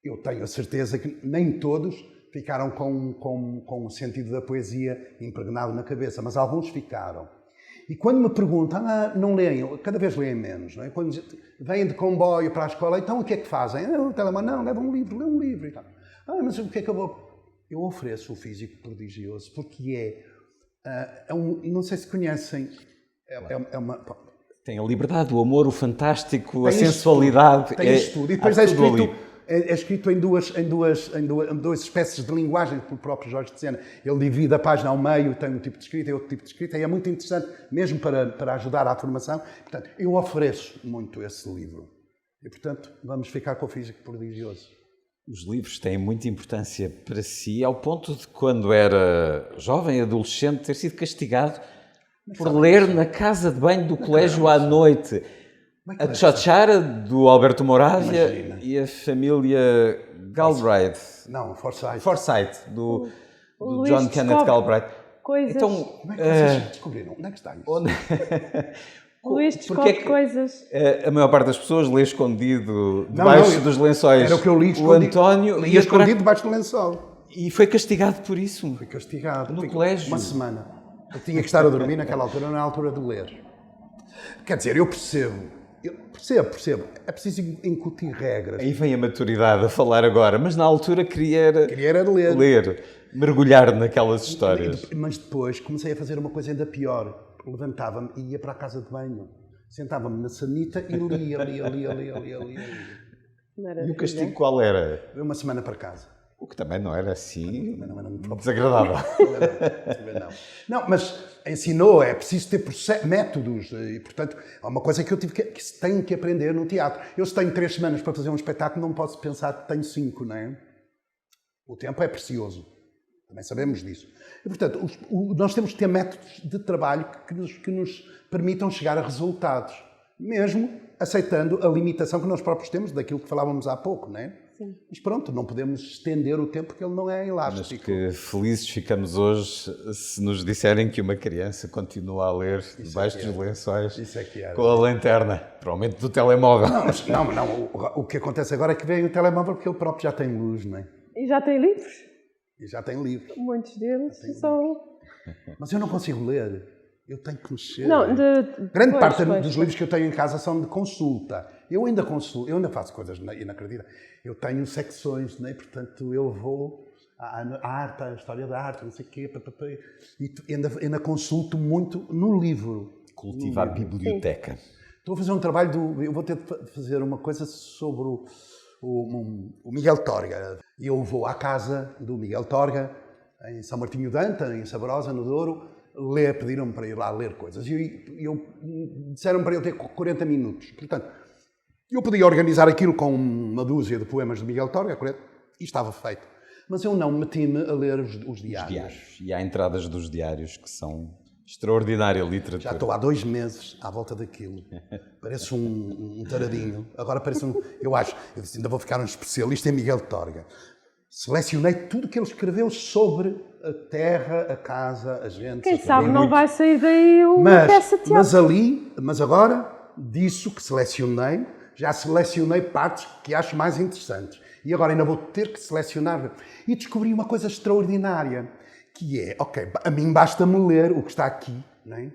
Speaker 2: Eu tenho a certeza que nem todos ficaram com o sentido da poesia impregnado na cabeça, mas alguns ficaram. E quando me perguntam, não leem, cada vez leem menos, não é? Quando vêm de comboio para a escola, então o que é que fazem? O telemóvel, não, leva um livro, lê um livro. E tal. Mas o que é que eu vou... Eu ofereço O Físico Prodigioso, porque não sei se conhecem, é uma...
Speaker 1: Tem a liberdade, o amor, o fantástico, a sensualidade.
Speaker 2: Tem isto tudo. E depois é escrito em duas espécies de linguagem pelo próprio Jorge de Sena. Ele divide a página ao meio, tem um tipo de escrita e outro tipo de escrita, e é muito interessante, mesmo para ajudar à formação. Portanto, eu ofereço muito esse livro. E, portanto, vamos ficar com O Físico Prodigioso.
Speaker 1: Os livros têm muita importância para si, ao ponto de, quando era jovem, adolescente, ter sido castigado por ler na casa de banho do colégio à noite a Chochara, do Alberto Moravia,
Speaker 2: Imagina.
Speaker 1: e a família Galbraith.
Speaker 2: Não, Forsyth.
Speaker 1: Forsyth, do
Speaker 3: Luís
Speaker 1: John Kenneth
Speaker 3: descobre
Speaker 1: Galbraith.
Speaker 3: coisas.
Speaker 1: Então,
Speaker 2: Como é que vocês descobriram? Onde é que está isso?
Speaker 3: Luís
Speaker 1: porque
Speaker 3: descobre
Speaker 1: é que
Speaker 3: coisas.
Speaker 1: a maior parte das pessoas lê escondido debaixo dos lençóis?
Speaker 2: Era o que eu li
Speaker 1: O
Speaker 2: escondido.
Speaker 1: António
Speaker 2: Lia escondido debaixo do lençol.
Speaker 1: e foi castigado por isso.
Speaker 2: Fui castigado.
Speaker 1: No colégio.
Speaker 2: Uma semana. Eu tinha que estar a dormir naquela altura, não é a altura de ler. Quer dizer, eu percebo. Percebo. É preciso incutir regras.
Speaker 1: Aí vem a maturidade a falar agora, mas na altura queria
Speaker 2: era ler.
Speaker 1: mergulhar naquelas histórias.
Speaker 2: Mas depois comecei a fazer uma coisa ainda pior. Levantava-me e ia para a casa de banho. Sentava-me na sanita e lia.
Speaker 1: E o castigo qual era?
Speaker 2: Uma semana para casa.
Speaker 1: O que também não era assim
Speaker 2: Não era muito
Speaker 1: desagradável.
Speaker 2: Não, mas ensinou, é preciso ter métodos e, portanto, é uma coisa que eu tive que tenho que aprender no teatro. Eu, se tenho 3 semanas para fazer um espetáculo, não posso pensar que tenho 5, não é? O tempo é precioso. Também sabemos disso. E, portanto, nós temos que ter métodos de trabalho que nos permitam chegar a resultados, mesmo aceitando a limitação que nós próprios temos daquilo que falávamos há pouco, não é?
Speaker 3: Sim.
Speaker 2: Mas pronto, não podemos estender o tempo porque ele não é
Speaker 1: Mas
Speaker 2: elástico.
Speaker 1: que felizes ficamos hoje se nos disserem que uma criança continua a ler debaixo dos lençóis
Speaker 2: Isso é que era.
Speaker 1: com a lanterna, provavelmente do telemóvel.
Speaker 2: Não. O que acontece agora é que vem o telemóvel porque ele próprio já tem luz, não é?
Speaker 3: E já tem livros?
Speaker 2: E já tem livros.
Speaker 3: Muitos deles são.
Speaker 2: Mas eu não consigo ler. Eu tenho que mexer.
Speaker 3: Não,
Speaker 2: Grande parte dos livros que eu tenho em casa são de consulta. Eu ainda faço coisas inacreditáveis. Eu tenho secções, né? Portanto, eu vou à arte, à história da arte, não sei o quê, e ainda consulto muito no livro.
Speaker 1: Cultiva a biblioteca.
Speaker 2: Estou a fazer um trabalho eu vou ter de fazer uma coisa sobre o Miguel Torga. Eu vou à casa do Miguel Torga, em São Martinho de Anta, em Sabrosa, no Douro, pediram-me para ir lá ler coisas. Disseram para eu ter 40 minutos. Portanto, eu podia organizar aquilo com uma dúzia de poemas de Miguel Torga, e estava feito. Mas eu não meti-me a ler os diários.
Speaker 1: E há entradas dos diários que são extraordinária literatura.
Speaker 2: Já estou há 2 meses à volta daquilo. Parece um taradinho. Agora parece eu disse, ainda vou ficar um especialista em Miguel Torga. Selecionei tudo o que ele escreveu sobre a terra, a casa, a gente.
Speaker 3: Quem sabe não vai sair daí uma peça de teatro.
Speaker 2: Mas agora, disso que selecionei, já selecionei partes que acho mais interessantes. E agora ainda vou ter que selecionar. E descobri uma coisa extraordinária, que é, a mim basta-me ler o que está aqui, não é?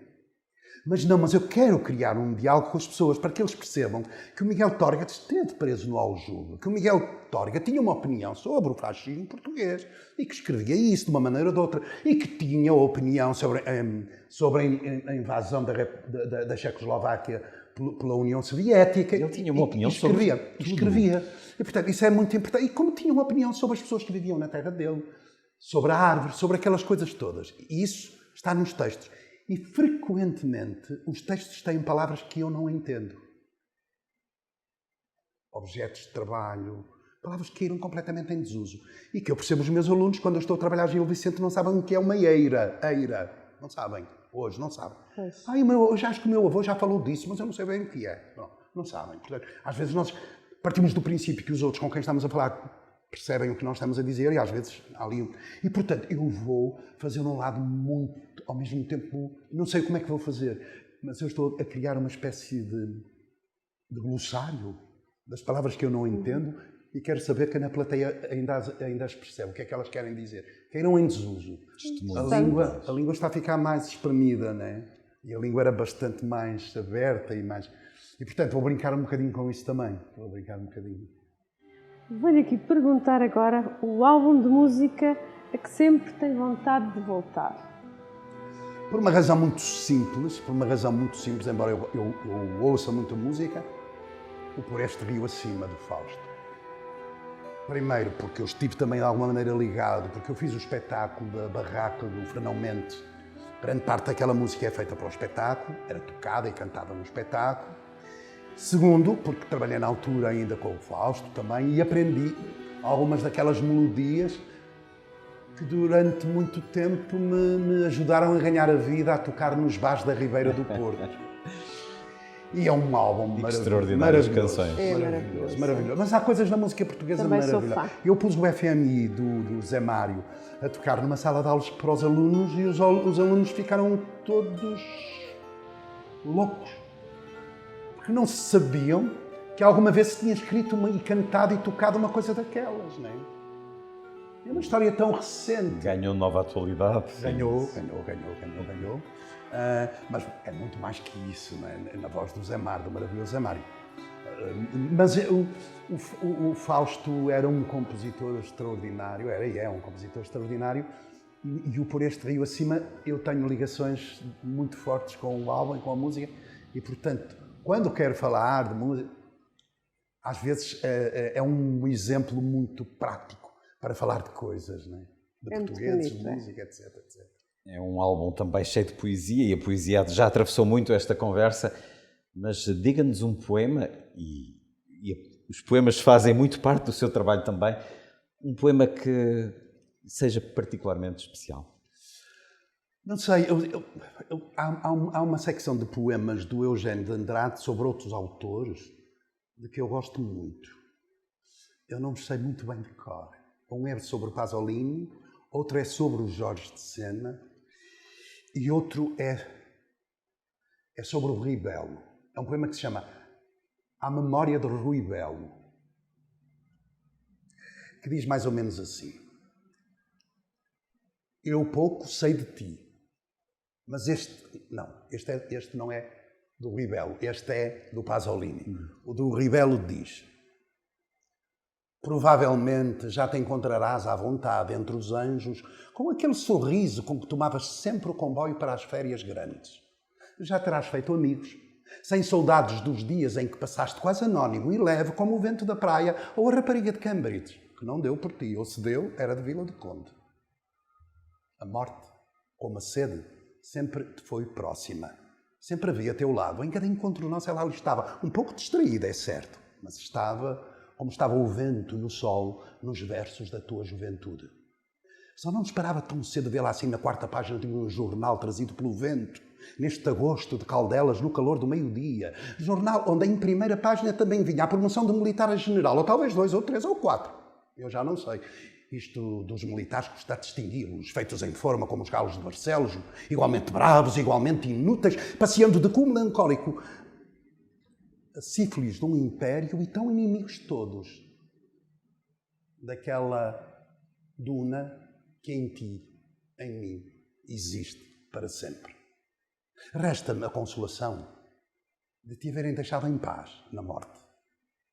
Speaker 2: Mas eu quero criar um diálogo com as pessoas para que eles percebam que o Miguel Torga esteve preso no Aljube, que o Miguel Torga tinha uma opinião sobre o fascismo português e que escrevia isso de uma maneira ou de outra e que tinha opinião sobre a invasão da Checoslováquia pela União Soviética.
Speaker 1: Ele tinha uma opinião
Speaker 2: sobre escrevia.
Speaker 1: tudo.
Speaker 2: E, portanto, isso é muito importante. E como tinha uma opinião sobre as pessoas que viviam na terra dele, sobre a árvore, sobre aquelas coisas todas. E isso está nos textos. E, frequentemente, os textos têm palavras que eu não entendo. Objetos de trabalho, palavras que caíram completamente em desuso. E que eu percebo os meus alunos, quando eu estou a trabalhar Gil Vicente, não sabem o que é uma eira. Eira. Não sabem. Hoje não sabem. Eu já acho que o meu avô já falou disso, mas eu não sei bem o que é. Não sabem. Portanto, às vezes nós partimos do princípio que os outros com quem estamos a falar percebem o que nós estamos a dizer e às vezes há ali... E, portanto, eu vou fazer um lado muito, ao mesmo tempo, não sei como é que vou fazer, mas eu estou a criar uma espécie de glossário das palavras que eu não entendo e quero saber que na plateia ainda as percebe, o que é que elas querem dizer. Caíram em desuso. A língua está a ficar mais espremida, não é? E a língua era bastante mais aberta e mais... E, portanto, vou brincar um bocadinho com isso também.
Speaker 3: Venho aqui perguntar agora o álbum de música a que sempre tem vontade de voltar.
Speaker 2: Por uma razão muito simples, embora eu ouça muita música, o Por Este Rio Acima, do Fausto. Primeiro, porque eu estive também de alguma maneira ligado, porque eu fiz o espetáculo da Barraca do Fernão Mendes. Grande parte daquela música é feita para o espetáculo, era tocada e cantada no espetáculo. Segundo, porque trabalhei na altura ainda com o Fausto também e aprendi algumas daquelas melodias que durante muito tempo me ajudaram a ganhar a vida a tocar nos bares da Ribeira do Porto. E é um álbum
Speaker 1: extraordinárias canções.
Speaker 3: É
Speaker 2: maravilhoso. Mas há coisas na música portuguesa
Speaker 3: Também sou
Speaker 2: maravilhosas.
Speaker 3: fã.
Speaker 2: Eu pus o FMI do Zé Mário a tocar numa sala de aulas para os alunos e os alunos ficaram todos loucos. Porque não se sabiam que alguma vez se tinha escrito e cantado e tocado uma coisa daquelas, não é? É uma história tão recente.
Speaker 1: Ganhou nova atualidade.
Speaker 2: Ganhou. Mas é muito mais que isso, não é? Na voz do Zé Mário, do maravilhoso Zé Mário. Mas o Fausto era um compositor extraordinário, era e é um compositor extraordinário, e o Por Este Rio Acima eu tenho ligações muito fortes com o álbum e com a música, e portanto, quando quero falar de música, às vezes é um exemplo muito prático para falar de coisas, não é? De portugueses, de música, etc, etc.
Speaker 1: É um álbum também cheio de poesia, e a poesia já atravessou muito esta conversa, mas diga-nos um poema, e os poemas fazem muito parte do seu trabalho também, um poema que seja particularmente especial.
Speaker 2: Não sei, há uma secção de poemas do Eugênio de Andrade sobre outros autores de que eu gosto muito. Eu não sei muito bem de cor. Um é sobre o Pasolini, outro é sobre o Jorge de Sena e outro é sobre o Rui Belo. É um poema que se chama A Memória de Rui Belo, que diz mais ou menos assim: eu pouco sei de ti, mas este não é do Rui Belo, este é do Pasolini. O do Rui Belo diz: provavelmente já te encontrarás à vontade entre os anjos com aquele sorriso com que tomavas sempre o comboio para as férias grandes. Já terás feito amigos, sem saudades dos dias em que passaste quase anónimo e leve como o vento da praia ou a rapariga de Cambridge, que não deu por ti, ou se deu, era de Vila do Conde. A morte, como a sede, sempre te foi próxima. Sempre havia a teu lado. Em cada encontro nosso ela ali estava, um pouco distraída, é certo, mas estava como estava o vento e o sol nos versos da tua juventude. Só não esperava tão cedo vê-la assim na quarta página de um jornal trazido pelo vento, neste agosto de Caldelas, no calor do meio-dia. Jornal onde em primeira página também vinha a promoção de militar a general, ou talvez 2 ou 3 ou 4. Eu já não sei. Isto dos militares custa a distingui-los, feitos em forma como os galos de Barcelos, igualmente bravos, igualmente inúteis, passeando de como melancólico a sífilis de um império e tão inimigos todos daquela duna que em ti, em mim, existe para sempre. Resta-me a consolação de te haverem deixado em paz na morte.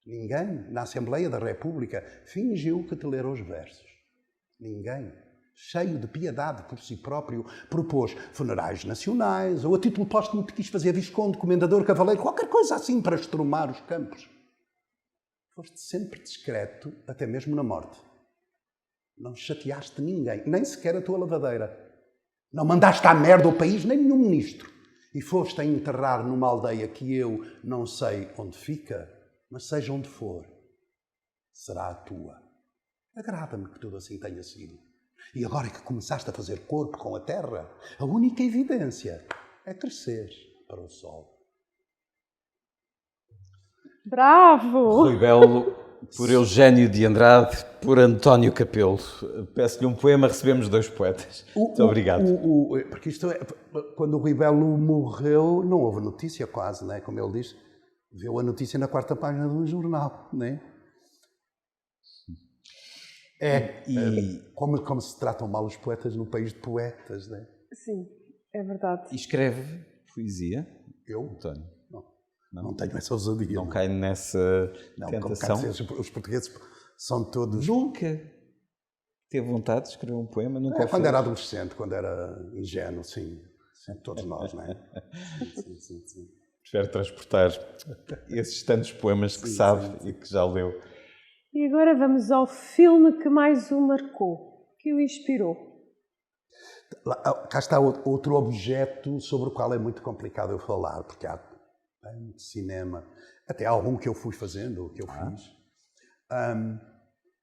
Speaker 2: Ninguém, na Assembleia da República, fingiu que te lera os versos. Ninguém, cheio de piedade por si próprio, propôs funerais nacionais ou a título póstumo te quis fazer visconde, comendador, cavaleiro, qualquer coisa assim para estrumar os campos. Foste sempre discreto, até mesmo na morte. Não chateaste ninguém, nem sequer a tua lavadeira. Não mandaste à merda o país, nem nenhum ministro. E foste a enterrar numa aldeia que eu não sei onde fica, mas seja onde for, será a tua. Agrada-me que tudo assim tenha sido. E agora que começaste a fazer corpo com a terra, a única evidência é crescer para o sol.
Speaker 3: Bravo!
Speaker 1: Rui Belo, por Eugênio de Andrade, por António Capelo. Peço-lhe um poema, recebemos 2 poetas. Muito obrigado.
Speaker 2: Porque isto é, quando o Rui Belo morreu, não houve notícia quase, né? Como ele diz, viu a notícia na quarta página de um jornal, né? Como se tratam mal os poetas no país de poetas, né?
Speaker 3: Sim, é verdade.
Speaker 1: E escreve poesia?
Speaker 2: Eu?
Speaker 1: António?
Speaker 2: Não tenho essa ousadia.
Speaker 1: Não cai nessa tentação?
Speaker 2: Os portugueses são todos...
Speaker 1: Nunca teve vontade de escrever um poema? Nunca
Speaker 2: quando era adolescente, quando era ingênuo, sim. Todos nós, não é? Sim.
Speaker 1: Espero transportar esses tantos poemas que sabe e que já leu.
Speaker 3: E agora vamos ao filme que mais o marcou, que o inspirou.
Speaker 2: Cá está outro objeto sobre o qual é muito complicado eu falar, porque há tanto cinema, até algum que eu fui fazendo, que eu fiz.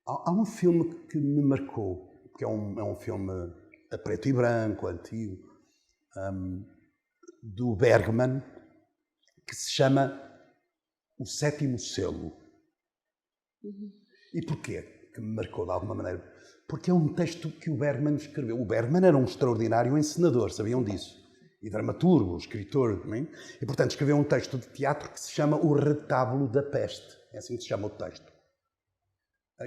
Speaker 2: Há um filme que me marcou, que é um filme a preto e branco, antigo, do Bergman, que se chama O Sétimo Selo. E porquê que me marcou de alguma maneira? Porque é um texto que o Bergman escreveu. O Bergman era um extraordinário encenador, sabiam disso? E dramaturgo, escritor. Não é? E, portanto, escreveu um texto de teatro que se chama O Retábulo da Peste. É assim que se chama o texto.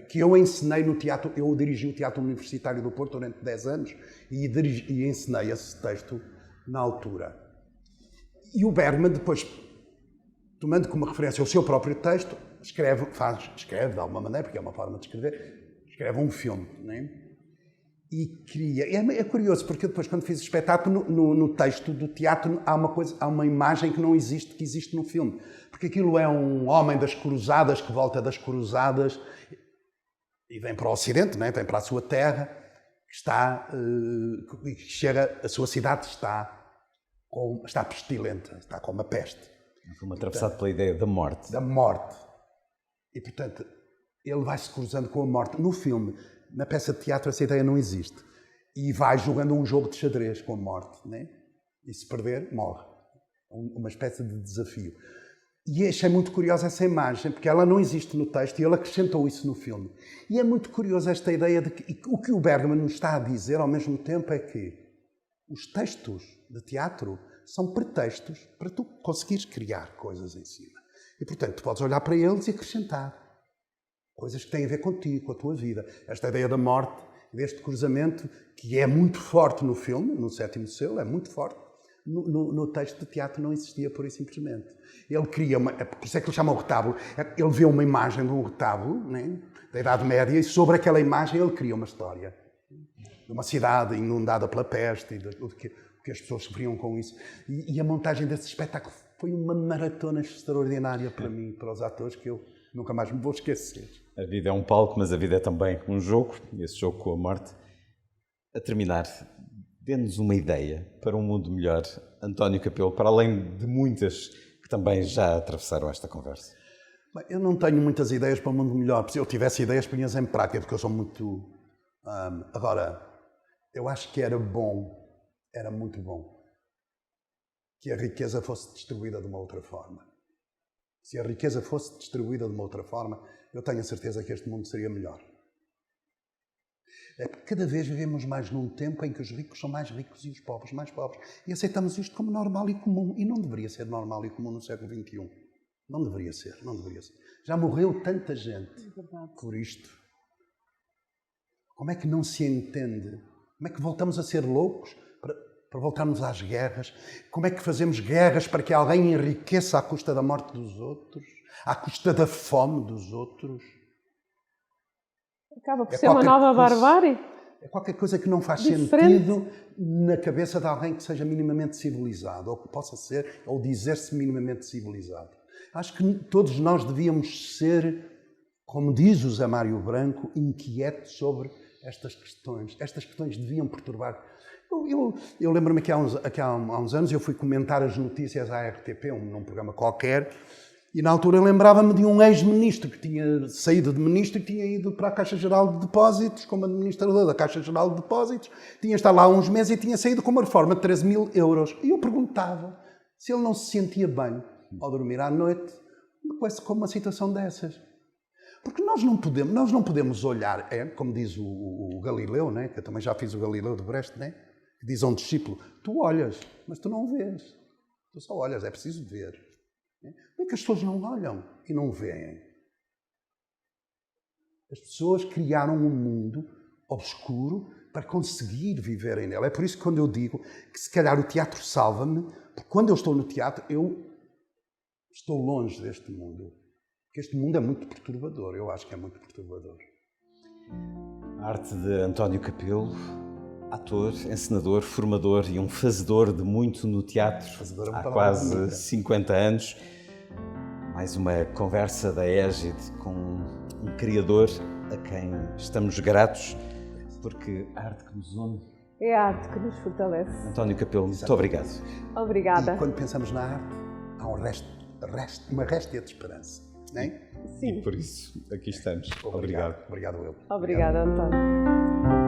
Speaker 2: Que eu ensinei no teatro, eu dirigi o Teatro Universitário do Porto durante 10 anos e ensinei esse texto na altura. E o Bergman, depois, tomando como referência o seu próprio texto, escreve de alguma maneira, porque é uma forma de escrever, escreve um filme, não é? E cria. É curioso, porque depois, quando fiz o espetáculo, no texto do teatro, há uma imagem que não existe, que existe no filme. Porque aquilo é um homem das cruzadas, que volta das cruzadas e vem para o Ocidente, não é? Vem para a sua terra, a sua cidade está pestilente, está com uma peste.
Speaker 1: Um filme atravessado pela ideia da morte.
Speaker 2: Da morte. E, portanto, ele vai-se cruzando com a morte. No filme, na peça de teatro, essa ideia não existe. E vai jogando um jogo de xadrez com a morte, né? E se perder, morre. Uma espécie de desafio. E achei muito curiosa essa imagem, porque ela não existe no texto e ele acrescentou isso no filme. E é muito curiosa esta ideia de que o que o Bergman nos está a dizer ao mesmo tempo é que os textos de teatro são pretextos para tu conseguires criar coisas em cima. E, portanto, tu podes olhar para eles e acrescentar coisas que têm a ver contigo, com a tua vida. Esta ideia da morte, deste cruzamento, que é muito forte no filme, no Sétimo Selo, é muito forte. No texto de teatro não existia, pura e simplesmente. Ele cria por isso é que ele chama o retábulo. Ele vê uma imagem de um retábulo, né, da Idade Média, e sobre aquela imagem ele cria uma história. De uma cidade inundada pela peste, e do que as pessoas sofriam com isso. E a montagem desse espetáculo foi uma maratona extraordinária para mim, para os atores, que eu nunca mais me vou esquecer.
Speaker 1: A vida é um palco, mas a vida é também um jogo, e esse jogo com a morte. A terminar, dê-nos uma ideia para um mundo melhor, António Capelo, para além de muitas que também já atravessaram esta conversa.
Speaker 2: Bem, eu não tenho muitas ideias para um mundo melhor. Se eu tivesse ideias, punhas em prática, porque eu sou muito... Agora, eu acho que era muito bom, que a riqueza fosse distribuída de uma outra forma. Se a riqueza fosse distribuída de uma outra forma, eu tenho a certeza que este mundo seria melhor. É porque cada vez vivemos mais num tempo em que os ricos são mais ricos e os pobres mais pobres. E aceitamos isto como normal e comum. E não deveria ser normal e comum no século XXI. Não deveria ser. Já morreu tanta gente por isto. Como é que não se entende? Como é que voltamos a ser loucos para voltarmos às guerras? Como é que fazemos guerras para que alguém enriqueça à custa da morte dos outros? À custa da fome dos outros?
Speaker 3: Acaba por ser uma nova barbárie.
Speaker 2: É qualquer coisa que não faz
Speaker 3: diferente
Speaker 2: sentido na cabeça de alguém que seja minimamente civilizado, ou que possa ser, ou dizer-se minimamente civilizado. Acho que todos nós devíamos ser, como diz o Zé Mário Branco, inquietos sobre estas questões. Estas questões deviam perturbar. Eu lembro-me que há uns anos eu fui comentar as notícias à RTP, num programa qualquer, e na altura lembrava-me de um ex-ministro que tinha saído de ministro e tinha ido para a Caixa Geral de Depósitos como administrador da Caixa Geral de Depósitos, tinha estado lá uns meses e tinha saído com uma reforma de 13.000 euros. E eu perguntava se ele não se sentia bem ao dormir à noite com uma situação dessas. Porque nós não podemos olhar, como diz o Galileu, né, que eu também já fiz o Galileu de Brest, né, que diz a um discípulo, tu olhas, mas tu não vês. Tu só olhas, é preciso ver. Como é que as pessoas não olham e não veem? As pessoas criaram um mundo obscuro para conseguir viverem nele. É por isso que quando eu digo que se calhar o teatro salva-me, porque quando eu estou no teatro, eu estou longe deste mundo. Porque este mundo é muito perturbador, eu acho que é muito perturbador.
Speaker 1: A arte de António Capelo, ator, encenador, formador e um fazedor de muito no teatro há quase 50 anos. Mais uma conversa da Égide com um criador a quem estamos gratos, porque a arte que nos une
Speaker 3: é a arte que nos fortalece.
Speaker 1: António Capelo, muito obrigado.
Speaker 3: Obrigada.
Speaker 2: E quando pensamos na arte, há uma réstia de esperança. não é?
Speaker 3: Sim.
Speaker 1: E por isso aqui estamos.
Speaker 2: Obrigado, eu.
Speaker 3: Obrigada, António.